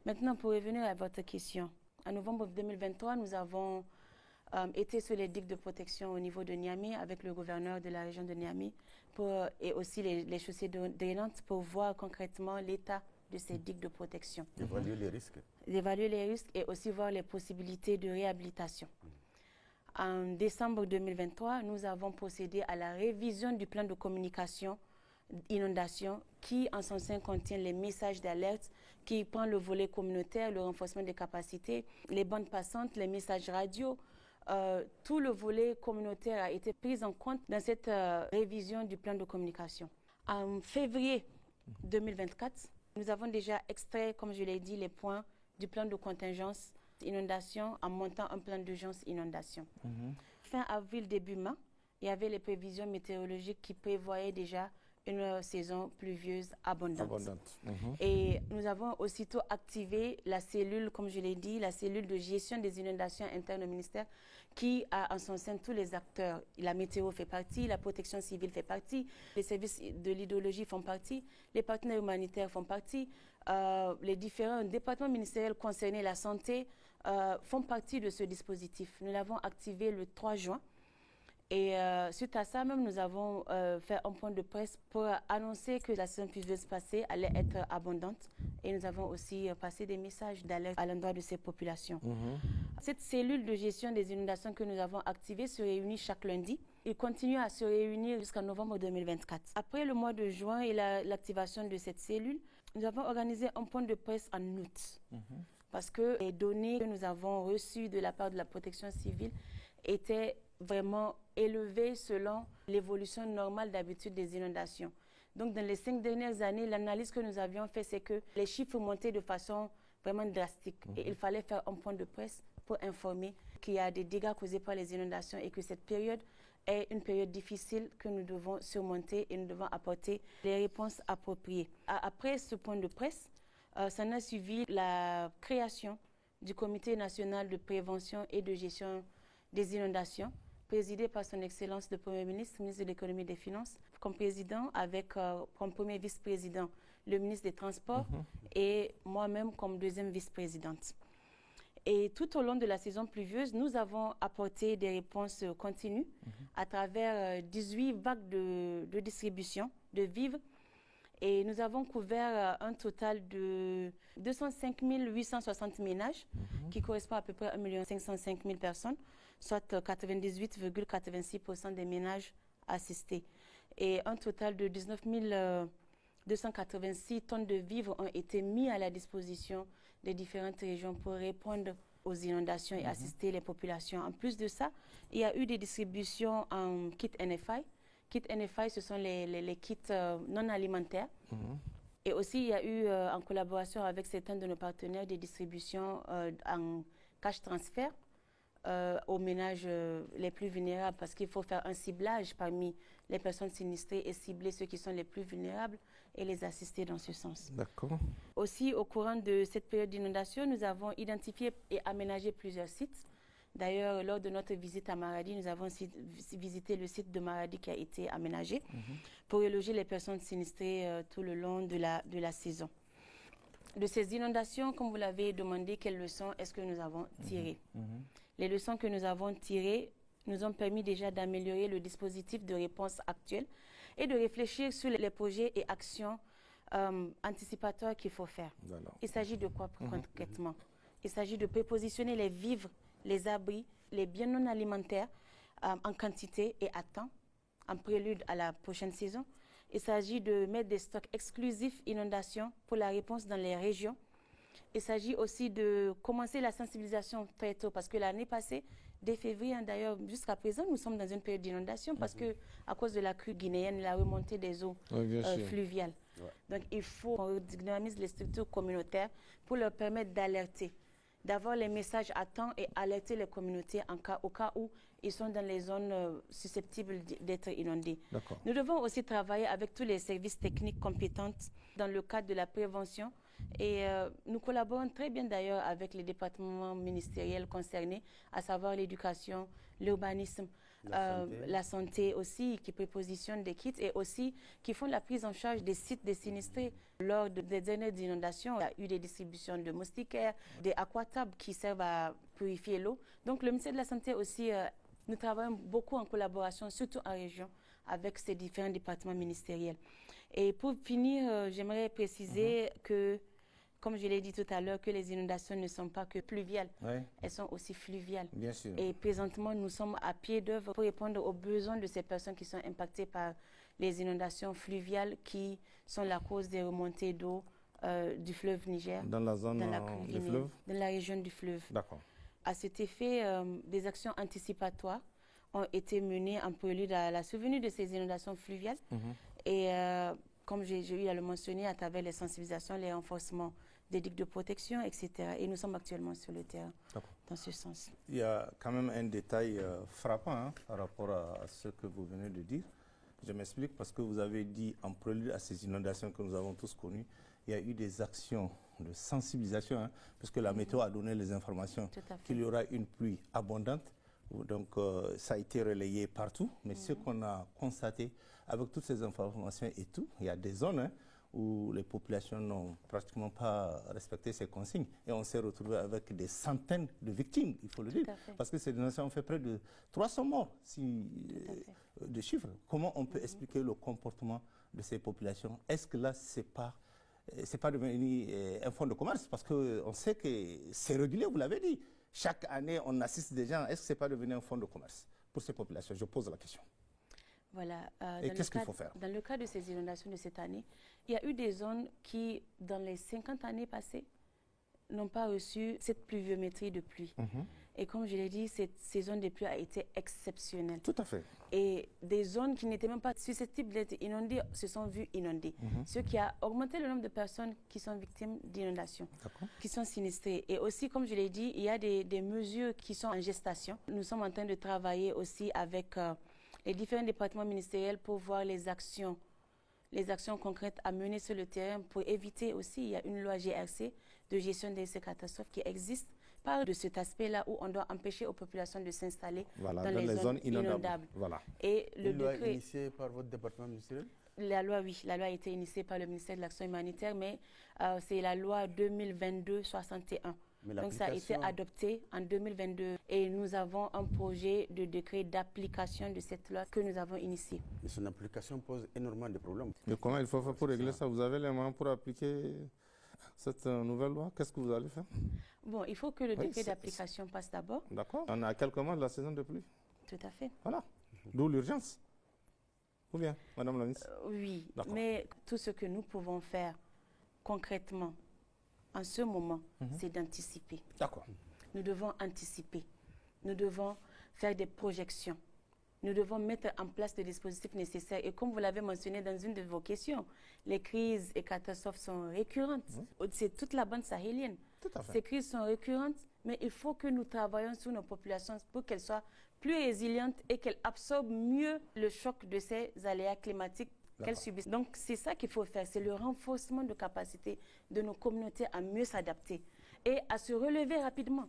Maintenant, pour revenir à votre question, en novembre 2023, nous avons été sur les digues de protection au niveau de Niamey avec le gouverneur de la région de Niamey et aussi les chaussées drainantes pour voir concrètement l'état de ces digues de protection. Évaluer les risques. D'évaluer les risques et aussi voir les possibilités de réhabilitation. En décembre 2023, nous avons procédé à la révision du plan de communication inondation qui, en son sein, contient les messages d'alerte, qui prend le volet communautaire, le renforcement des capacités, les bandes passantes, les messages radio. Tout le volet communautaire a été pris en compte dans cette révision du plan de communication. En février 2024, nous avons déjà extrait, comme je l'ai dit, les points du plan de contingence inondation en montant un plan d'urgence inondation. Fin avril, début mai, il y avait les prévisions météorologiques qui prévoyaient déjà une saison pluvieuse abondante. Et nous avons aussitôt activé la cellule, comme je l'ai dit, la cellule de gestion des inondations internes au ministère qui a en son sein tous les acteurs. La météo fait partie, la protection civile fait partie, les services de l'hydrologie font partie, les partenaires humanitaires font partie, les différents départements ministériels concernés, la santé, font partie de ce dispositif. Nous l'avons activé le 3 juin. Et suite à ça, même, nous avons fait un point de presse pour annoncer que la saison pluvieuse passée allait être abondante. Et nous avons aussi passé des messages d'alerte à l'endroit de ces populations. Cette cellule de gestion des inondations que nous avons activée se réunit chaque lundi. Il continue à se réunir jusqu'en novembre 2024. Après le mois de juin et l'activation de cette cellule, nous avons organisé un point de presse en août. Parce que les données que nous avons reçues de la part de la protection civile étaient vraiment élevées selon l'évolution normale d'habitude des inondations. Donc, dans les 5 dernières années, l'analyse que nous avions faite, c'est que les chiffres montaient de façon vraiment drastique. Et il fallait faire un point de presse pour informer qu'il y a des dégâts causés par les inondations et que cette période est une période difficile que nous devons surmonter et nous devons apporter les réponses appropriées. Après ce point de presse, s'en a suivi la création du Comité national de prévention et de gestion des inondations, présidé par son Excellence le Premier ministre, ministre de l'Économie et des Finances, comme président, avec comme premier vice-président le ministre des Transports et moi-même comme deuxième vice-présidente. Et tout au long de la saison pluvieuse, nous avons apporté des réponses continues à travers 18 vagues de distribution de vivres. Et nous avons couvert un total de 205 860 ménages, qui correspond à peu près à 1 505 000 personnes, soit 98,86% des ménages assistés. Et un total de 19 286 tonnes de vivres ont été mis à la disposition des différentes régions pour répondre aux inondations et assister les populations. En plus de ça, il y a eu des distributions en kit NFI. Kit NFI, ce sont les kits non alimentaires. Et aussi, il y a eu, en collaboration avec certains de nos partenaires, des distributions en cash transfert aux ménages les plus vulnérables, parce qu'il faut faire un ciblage parmi les personnes sinistrées et cibler ceux qui sont les plus vulnérables et les assister dans ce sens. D'accord. Aussi, au courant de cette période d'inondation, nous avons identifié et aménagé plusieurs sites. D'ailleurs, lors de notre visite à Maradi, nous avons visité le site de Maradi qui a été aménagé pour reloger les personnes sinistrées tout le long de la saison. De ces inondations, comme vous l'avez demandé, quelles leçons est-ce que nous avons tirées? Les leçons que nous avons tirées nous ont permis déjà d'améliorer le dispositif de réponse actuel et de réfléchir sur les projets et actions anticipatoires qu'il faut faire. Il s'agit de quoi concrètement? Il s'agit de prépositionner les vivres, les abris, les biens non alimentaires en quantité et à temps, en prélude à la prochaine saison. Il s'agit de mettre des stocks exclusifs inondations pour la réponse dans les régions. Il s'agit aussi de commencer la sensibilisation très tôt, parce que l'année passée, dès février, d'ailleurs, jusqu'à présent, nous sommes dans une période d'inondation parce que, à cause de la crue guinéenne, la remontée des eaux fluviales. Donc, il faut qu'on dynamise les structures communautaires pour leur permettre d'alerter, d'avoir les messages à temps et alerter les communautés au cas où ils sont dans les zones susceptibles d'être inondées. Nous devons aussi travailler avec tous les services techniques compétents dans le cadre de la prévention. Et nous collaborons très bien d'ailleurs avec les départements ministériels concernés, à savoir l'éducation, l'urbanisme, la santé aussi, qui prépositionnent des kits et aussi qui font la prise en charge des sites des sinistrés. Lors des dernières inondations, il y a eu des distributions de moustiquaires, des aquatabs qui servent à purifier l'eau. Donc le ministère de la Santé aussi, nous travaillons beaucoup en collaboration, surtout en région, avec ces différents départements ministériels. Et pour finir, j'aimerais préciser que, comme je l'ai dit tout à l'heure, que les inondations ne sont pas que pluviales, elles sont aussi fluviales. Bien sûr. Et présentement, nous sommes à pied d'œuvre pour répondre aux besoins de ces personnes qui sont impactées par les inondations fluviales qui sont la cause des remontées d'eau du fleuve Niger. Dans la zone du fleuve? Dans la région du fleuve. D'accord. À cet effet, des actions anticipatoires ont été menées en prélude à la survenue de ces inondations fluviales. Et comme j'ai eu à le mentionner, à travers les sensibilisations, les renforcements des digues de protection, etc. Et nous sommes actuellement sur le terrain dans ce sens. Il y a quand même un détail frappant par rapport à ce que vous venez de dire. Je m'explique parce que vous avez dit, en prélude à ces inondations que nous avons tous connues, il y a eu des actions de sensibilisation, puisque la météo a donné les informations qu'il y aura une pluie abondante. Donc ça a été relayé partout, mais ce qu'on a constaté avec toutes ces informations et tout, il y a des zones où les populations n'ont pratiquement pas respecté ces consignes. Et on s'est retrouvé avec des centaines de victimes, il faut le dire. Parce que ces inondations ont fait près de 300 morts de chiffres. Comment on peut expliquer le comportement de ces populations? Est-ce que là, c'est pas devenu un fonds de commerce? Parce qu'on sait que c'est régulier, vous l'avez dit. Chaque année, on assiste des gens. Est-ce que ce n'est pas devenu un fonds de commerce pour ces populations? Je pose la question. Voilà. Et qu'est-ce qu'il faut faire? Dans le cas de ces inondations de cette année, il y a eu des zones qui, dans les 50 années passées, n'ont pas reçu cette pluviométrie de pluie. Et comme je l'ai dit, cette saison de pluie a été exceptionnelle. Tout à fait. Et des zones qui n'étaient même pas susceptibles d'être inondées se sont vues inondées. Ce qui a augmenté le nombre de personnes qui sont victimes d'inondations, qui sont sinistrées. Et aussi, comme je l'ai dit, il y a des mesures qui sont en gestation. Nous sommes en train de travailler aussi avec les différents départements ministériels pour voir les actions concrètes à mener sur le terrain pour éviter aussi, il y a une loi GRC de gestion des catastrophes qui existe, parle de cet aspect-là où on doit empêcher aux populations de s'installer dans les zones inondables. Voilà. Et le loi décret initiée par votre département ministériel? La loi, oui, la loi a été initiée par le ministère de l'Action humanitaire, mais c'est la loi 2022-61. Donc ça a été adopté en 2022 et nous avons un projet de décret d'application de cette loi que nous avons initié. Mais son application pose énormément de problèmes. Mais comment il faut faire pour régler ça? Vous avez les moyens pour appliquer cette nouvelle loi? Qu'est-ce que vous allez faire? Bon, il faut que le décret d'application passe d'abord. D'accord. On est à quelques mois de la saison de pluie. Tout à fait. Voilà. D'où l'urgence. Ou bien, Madame la ministre? Oui, mais tout ce que nous pouvons faire concrètement en ce moment, c'est d'anticiper. D'accord. Nous devons anticiper. Nous devons faire des projections. Nous devons mettre en place les dispositifs nécessaires. Et comme vous l'avez mentionné dans une de vos questions, les crises et catastrophes sont récurrentes. C'est toute la bande sahélienne. Tout à fait. Ces crises sont récurrentes, mais il faut que nous travaillions sur nos populations pour qu'elles soient plus résilientes et qu'elles absorbent mieux le choc de ces aléas climatiques qu'elles subissent. Donc, c'est ça qu'il faut faire, c'est le renforcement de capacité de nos communautés à mieux s'adapter et à se relever rapidement.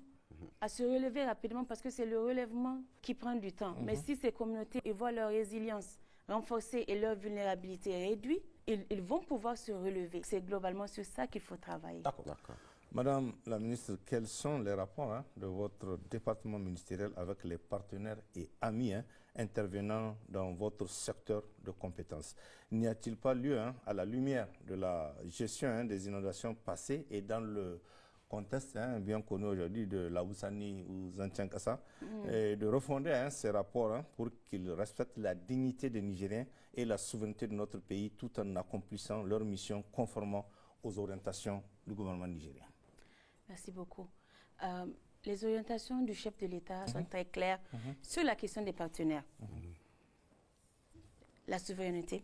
À se relever rapidement parce que c'est le relèvement qui prend du temps. Mais si ces communautés voient leur résilience renforcée et leur vulnérabilité réduite, ils vont pouvoir se relever. C'est globalement sur ça qu'il faut travailler. D'accord. Madame la ministre, quels sont les rapports de votre département ministériel avec les partenaires et amis intervenant dans votre secteur de compétences? N'y a-t-il pas lieu, à la lumière de la gestion des inondations passées et dans le contexte bien connu aujourd'hui de l'Aoussani ou Zanthiankassa, de refonder ces rapports pour qu'ils respectent la dignité des Nigériens et la souveraineté de notre pays tout en accomplissant leur mission conformément aux orientations du gouvernement nigérien? Merci beaucoup. Les orientations du chef de l'État sont très claires sur la question des partenaires. La souveraineté,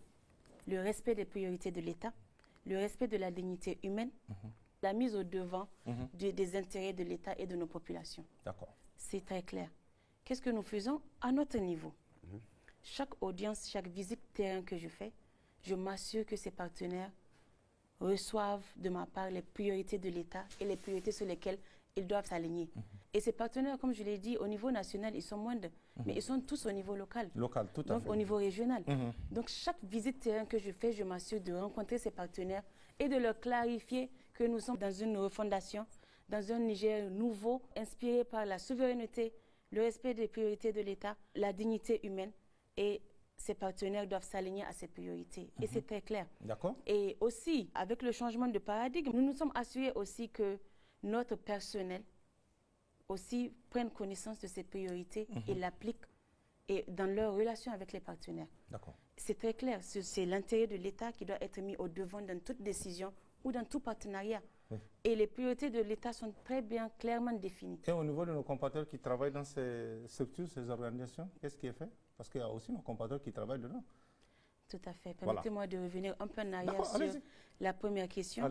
le respect des priorités de l'État, le respect de la dignité humaine, la mise au devant des intérêts de l'État et de nos populations. D'accord. C'est très clair. Qu'est-ce que nous faisons à notre niveau? Chaque audience, chaque visite terrain que je fais, je m'assure que ces partenaires reçoivent de ma part les priorités de l'État et les priorités sur lesquelles ils doivent s'aligner. Et ces partenaires, comme je l'ai dit, au niveau national, ils sont moindres, mais ils sont tous au niveau local. Local, tout à fait. Donc au niveau régional. Donc chaque visite terrain que je fais, je m'assure de rencontrer ces partenaires et de leur clarifier que nous sommes dans une refondation, dans un Niger nouveau, inspiré par la souveraineté, le respect des priorités de l'État, la dignité humaine, et ces partenaires doivent s'aligner à ces priorités. Et c'est très clair. D'accord. Et aussi, avec le changement de paradigme, nous nous sommes assurés aussi que notre personnel aussi prenne connaissance de ces priorités et l'applique et dans leur relation avec les partenaires. D'accord. C'est très clair. C'est l'intérêt de l'État qui doit être mis au devant dans toute décision ou dans tout partenariat. Et les priorités de l'État sont très bien, clairement définies. Et au niveau de nos compatriotes qui travaillent dans ces structures, ces organisations, qu'est-ce qui est fait? Parce qu'il y a aussi nos compatriotes qui travaillent dedans. Tout à fait. Permettez-moi de revenir un peu en arrière sur la première question.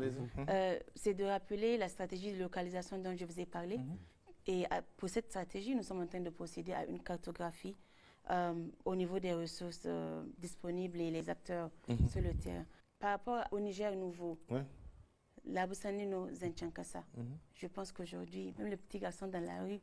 C'est de rappeler la stratégie de localisation dont je vous ai parlé. Et pour cette stratégie, nous sommes en train de procéder à une cartographie au niveau des ressources disponibles et les acteurs sur le terrain. Par rapport au Niger nouveau, l'Aboussani Zanthiankassa, je pense qu'aujourd'hui, même les petits garçons dans la rue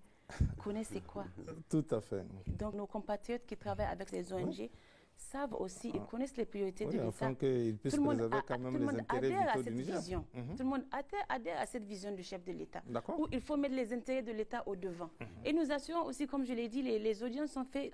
connaissent c'est quoi. Tout à fait. Donc nos compatriotes qui travaillent avec les ONG savent aussi, ils connaissent les priorités de l'État. Afin qu'ils puissent préserver quand même les intérêts vitaux du Niger. Tout le monde adhère à cette vision du chef de l'État, D'accord. où il faut mettre les intérêts de l'État au devant. Et nous assurons aussi, comme je l'ai dit, les audiences sont faites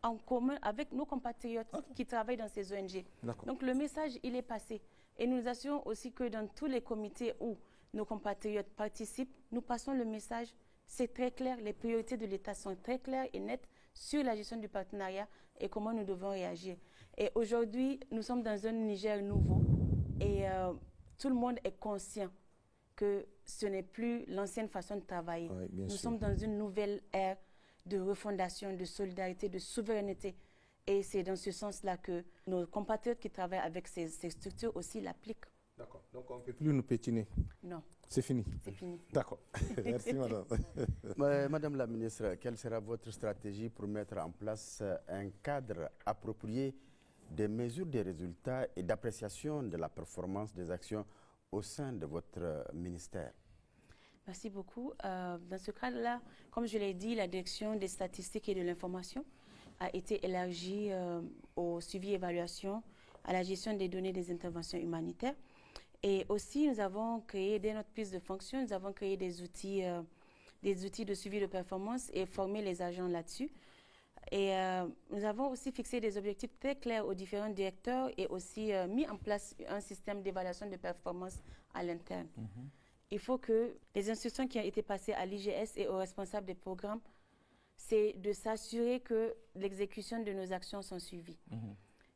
en commun avec nos compatriotes qui travaillent dans ces ONG. Donc le message, il est passé. Et nous assurons aussi que dans tous les comités où nos compatriotes participent, nous passons le message, c'est très clair, les priorités de l'État sont très claires et nettes sur la gestion du partenariat et comment nous devons réagir. Et aujourd'hui, nous sommes dans un Niger nouveau et tout le monde est conscient que ce n'est plus l'ancienne façon de travailler. Oui, bien Nous sûr. sommes dans une nouvelle ère de refondation, de solidarité, de souveraineté. Et c'est dans ce sens-là que nos compatriotes qui travaillent avec ces structures aussi l'appliquent. D'accord. Donc on ne peut plus nous pétiner. Non, C'est fini. c'est fini. D'accord. Merci, madame. Madame la ministre, quelle sera votre stratégie pour mettre en place un cadre approprié des mesures des résultats et d'appréciation de la performance des actions au sein de votre ministère? Merci beaucoup. Dans ce cadre-là, comme je l'ai dit, la direction des statistiques et de l'information a été élargie au suivi et évaluation, à la gestion des données des interventions humanitaires. Et aussi, nous avons créé, dès notre prise de fonction, nous avons créé des outils de suivi de performance et formé les agents là-dessus. Et nous avons aussi fixé des objectifs très clairs aux différents directeurs et aussi mis en place un système d'évaluation de performance à l'interne. Il faut que les instructions qui ont été passées à l'IGS et aux responsables des programmes, c'est de s'assurer que l'exécution de nos actions sont suivies.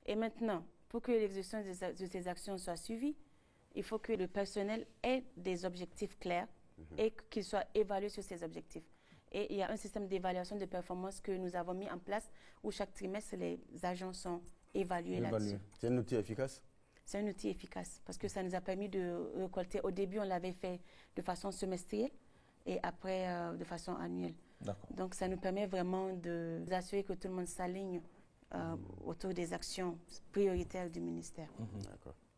Et maintenant, pour que l'exécution de ces actions soit suivie, il faut que le personnel ait des objectifs clairs et qu'il soit évalué sur ces objectifs. Et il y a un système d'évaluation de performance que nous avons mis en place où chaque trimestre, les agents sont évalués là-dessus. C'est un outil efficace? C'est un outil efficace parce que ça nous a permis de récolter. Au début, on l'avait fait de façon semestrielle et après de façon annuelle. Donc ça nous permet vraiment de s'assurer que tout le monde s'aligne autour des actions prioritaires du ministère.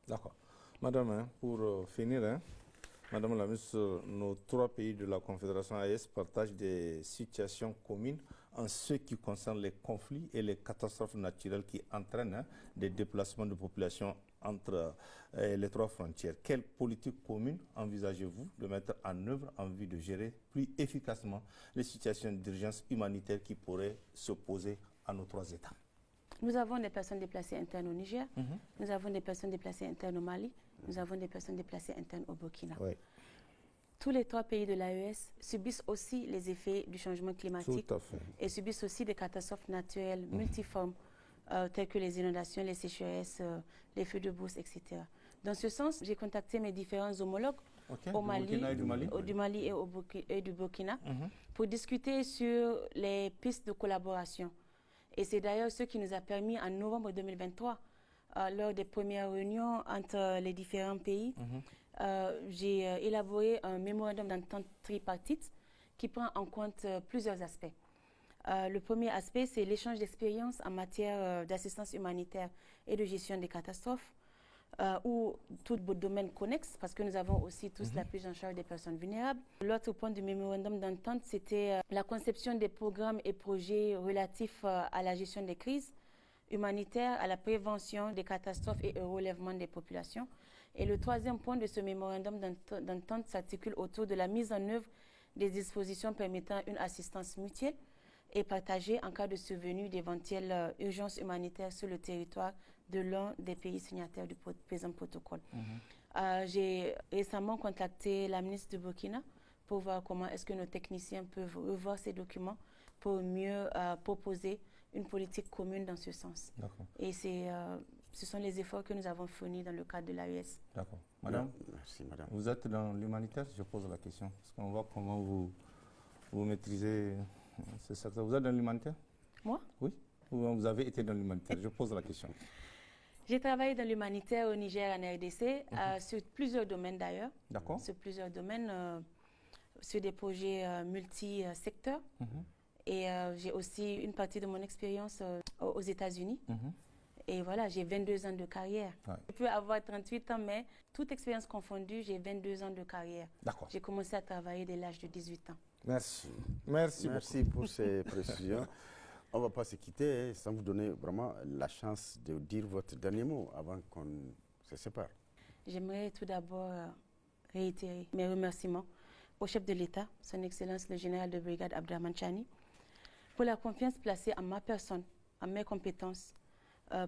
D'accord. Madame, pour finir, Madame la ministre, nos 3 pays de la Confédération AES partagent des situations communes en ce qui concerne les conflits et les catastrophes naturelles qui entraînent des déplacements de population entre les 3 frontières. Quelle politique commune envisagez-vous de mettre en œuvre en vue de gérer plus efficacement les situations d'urgence humanitaire qui pourraient se poser à nos 3 États? Nous avons des personnes déplacées internes au Niger, nous avons des personnes déplacées internes au Mali, nous avons des personnes déplacées internes au Burkina. Oui. Tous les 3 pays de l'AES subissent aussi les effets du changement climatique et subissent aussi des catastrophes naturelles multiformes telles que les inondations, les sécheresses, les feux de brousse, etc. Dans ce sens, j'ai contacté mes différents homologues au Mali, du Mali et du Burkina pour discuter sur les pistes de collaboration. Et c'est d'ailleurs ce qui nous a permis en novembre 2023, lors des premières réunions entre les différents pays, j'ai élaboré un mémorandum d'entente tripartite qui prend en compte plusieurs aspects. Le premier aspect, c'est l'échange d'expériences en matière d'assistance humanitaire et de gestion des catastrophes, ou tout domaine connexe, parce que nous avons aussi tous la prise en charge des personnes vulnérables. L'autre point du mémorandum d'entente, c'était la conception des programmes et projets relatifs à la gestion des crises humanitaires, à la prévention des catastrophes et au relèvement des populations. Et le troisième point de ce mémorandum d'entente s'articule autour de la mise en œuvre des dispositions permettant une assistance mutuelle et partagée en cas de survenue d'éventuelles urgences humanitaires sur le territoire de l'un des pays signataires du présent protocole. J'ai récemment contacté la ministre du Burkina pour voir comment est-ce que nos techniciens peuvent revoir ces documents pour mieux proposer une politique commune dans ce sens. Et ce sont les efforts que nous avons fournis dans le cadre de l'AES. D'accord. Madame, merci, madame. Vous êtes dans l'humanitaire, je pose la question, parce qu'on voit comment vous maîtrisez ce secteur. Vous êtes dans l'humanitaire? Moi? Oui. Vous avez été dans l'humanitaire, je pose la question. J'ai travaillé dans l'humanitaire au Niger, en RDC, sur plusieurs domaines d'ailleurs. D'accord. Sur plusieurs domaines, sur des projets multi-secteurs. Et j'ai aussi une partie de mon expérience aux États-Unis. Et voilà, j'ai 22 ans de carrière. Je peux avoir 38 ans, mais toute expérience confondue, j'ai 22 ans de carrière. D'accord. J'ai commencé à travailler dès l'âge de 18 ans. Merci. Merci pour ces précisions. On ne va pas se quitter sans vous donner vraiment la chance de dire votre dernier mot avant qu'on se sépare. J'aimerais tout d'abord réitérer mes remerciements au chef de l'État, son Excellence le général de brigade Abdrahmane Chani, pour la confiance placée en ma personne, en mes compétences,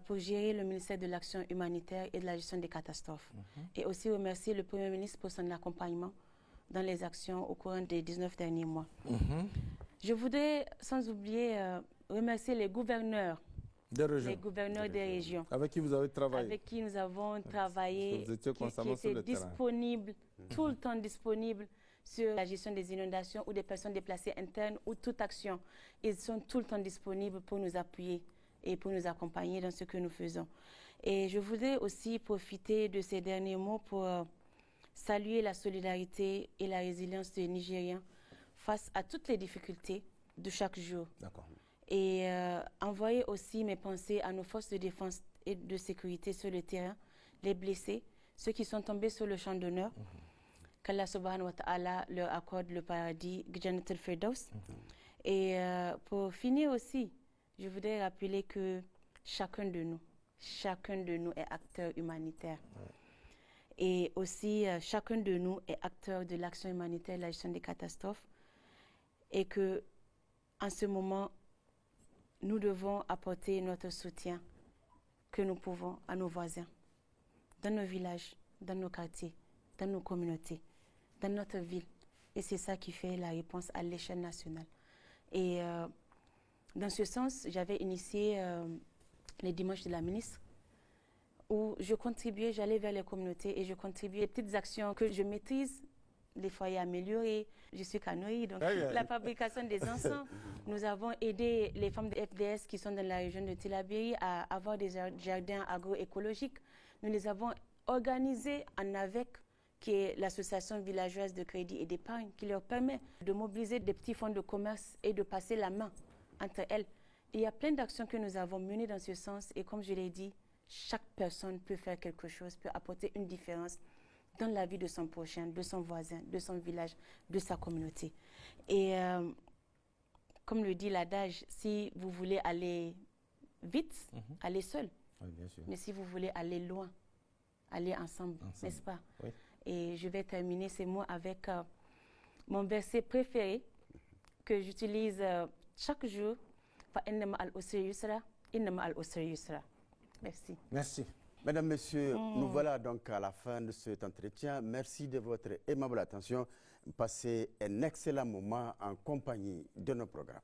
pour gérer le ministère de l'Action humanitaire et de la gestion des catastrophes. Et aussi remercier le Premier ministre pour son accompagnement dans les actions au cours des 19 derniers mois. Je voudrais, sans oublier, remercier les gouverneurs les gouverneurs des régions. Avec qui vous avez travaillé? Avec qui nous avons travaillé, vous étiez constamment qui étaient disponibles, tout le temps disponibles sur la gestion des inondations ou des personnes déplacées internes ou toute action. Ils sont tout le temps disponibles pour nous appuyer et pour nous accompagner dans ce que nous faisons. Et je voudrais aussi profiter de ces derniers mots pour saluer la solidarité et la résilience des Nigériens face à toutes les difficultés de chaque jour. D'accord. Et envoyer aussi mes pensées à nos forces de défense et de sécurité sur le terrain, les blessés, ceux qui sont tombés sur le champ d'honneur, qu'Allah subhanahu wa ta'ala leur accorde le paradis, Jannat al-Firdaus. Et pour finir aussi, je voudrais rappeler que chacun de nous est acteur humanitaire. Et aussi, chacun de nous est acteur de l'action humanitaire, de la gestion des catastrophes. Et que, en ce moment, nous devons apporter notre soutien que nous pouvons à nos voisins, dans nos villages, dans nos quartiers, dans nos communautés, dans notre ville. Et c'est ça qui fait la réponse à l'échelle nationale. Et dans ce sens, j'avais initié les dimanches de la ministre, où je contribuais, j'allais vers les communautés et je contribuais aux petites actions que je maîtrise, les foyers améliorés, je suis canoïe, donc la fabrication des encens. Nous avons aidé les femmes de FDS qui sont dans la région de Tillabéri à avoir des jardins agroécologiques. Nous les avons organisés en AVEC, qui est l'association villageoise de crédit et d'épargne, qui leur permet de mobiliser des petits fonds de commerce et de passer la main entre elles. Il y a plein d'actions que nous avons menées dans ce sens et comme je l'ai dit, chaque personne peut faire quelque chose, peut apporter une différence dans la vie de son prochain, de son voisin, de son village, de sa communauté. Et comme le dit l'adage, si vous voulez aller vite, allez seul. Oui, bien sûr. Mais si vous voulez aller loin, allez ensemble. N'est-ce pas? Oui. Et je vais terminer ces mots avec mon verset préféré que j'utilise chaque jour. Merci. Merci. Mesdames, Messieurs, nous voilà donc à la fin de cet entretien. Merci de votre aimable attention. Passez un excellent moment en compagnie de nos programmes.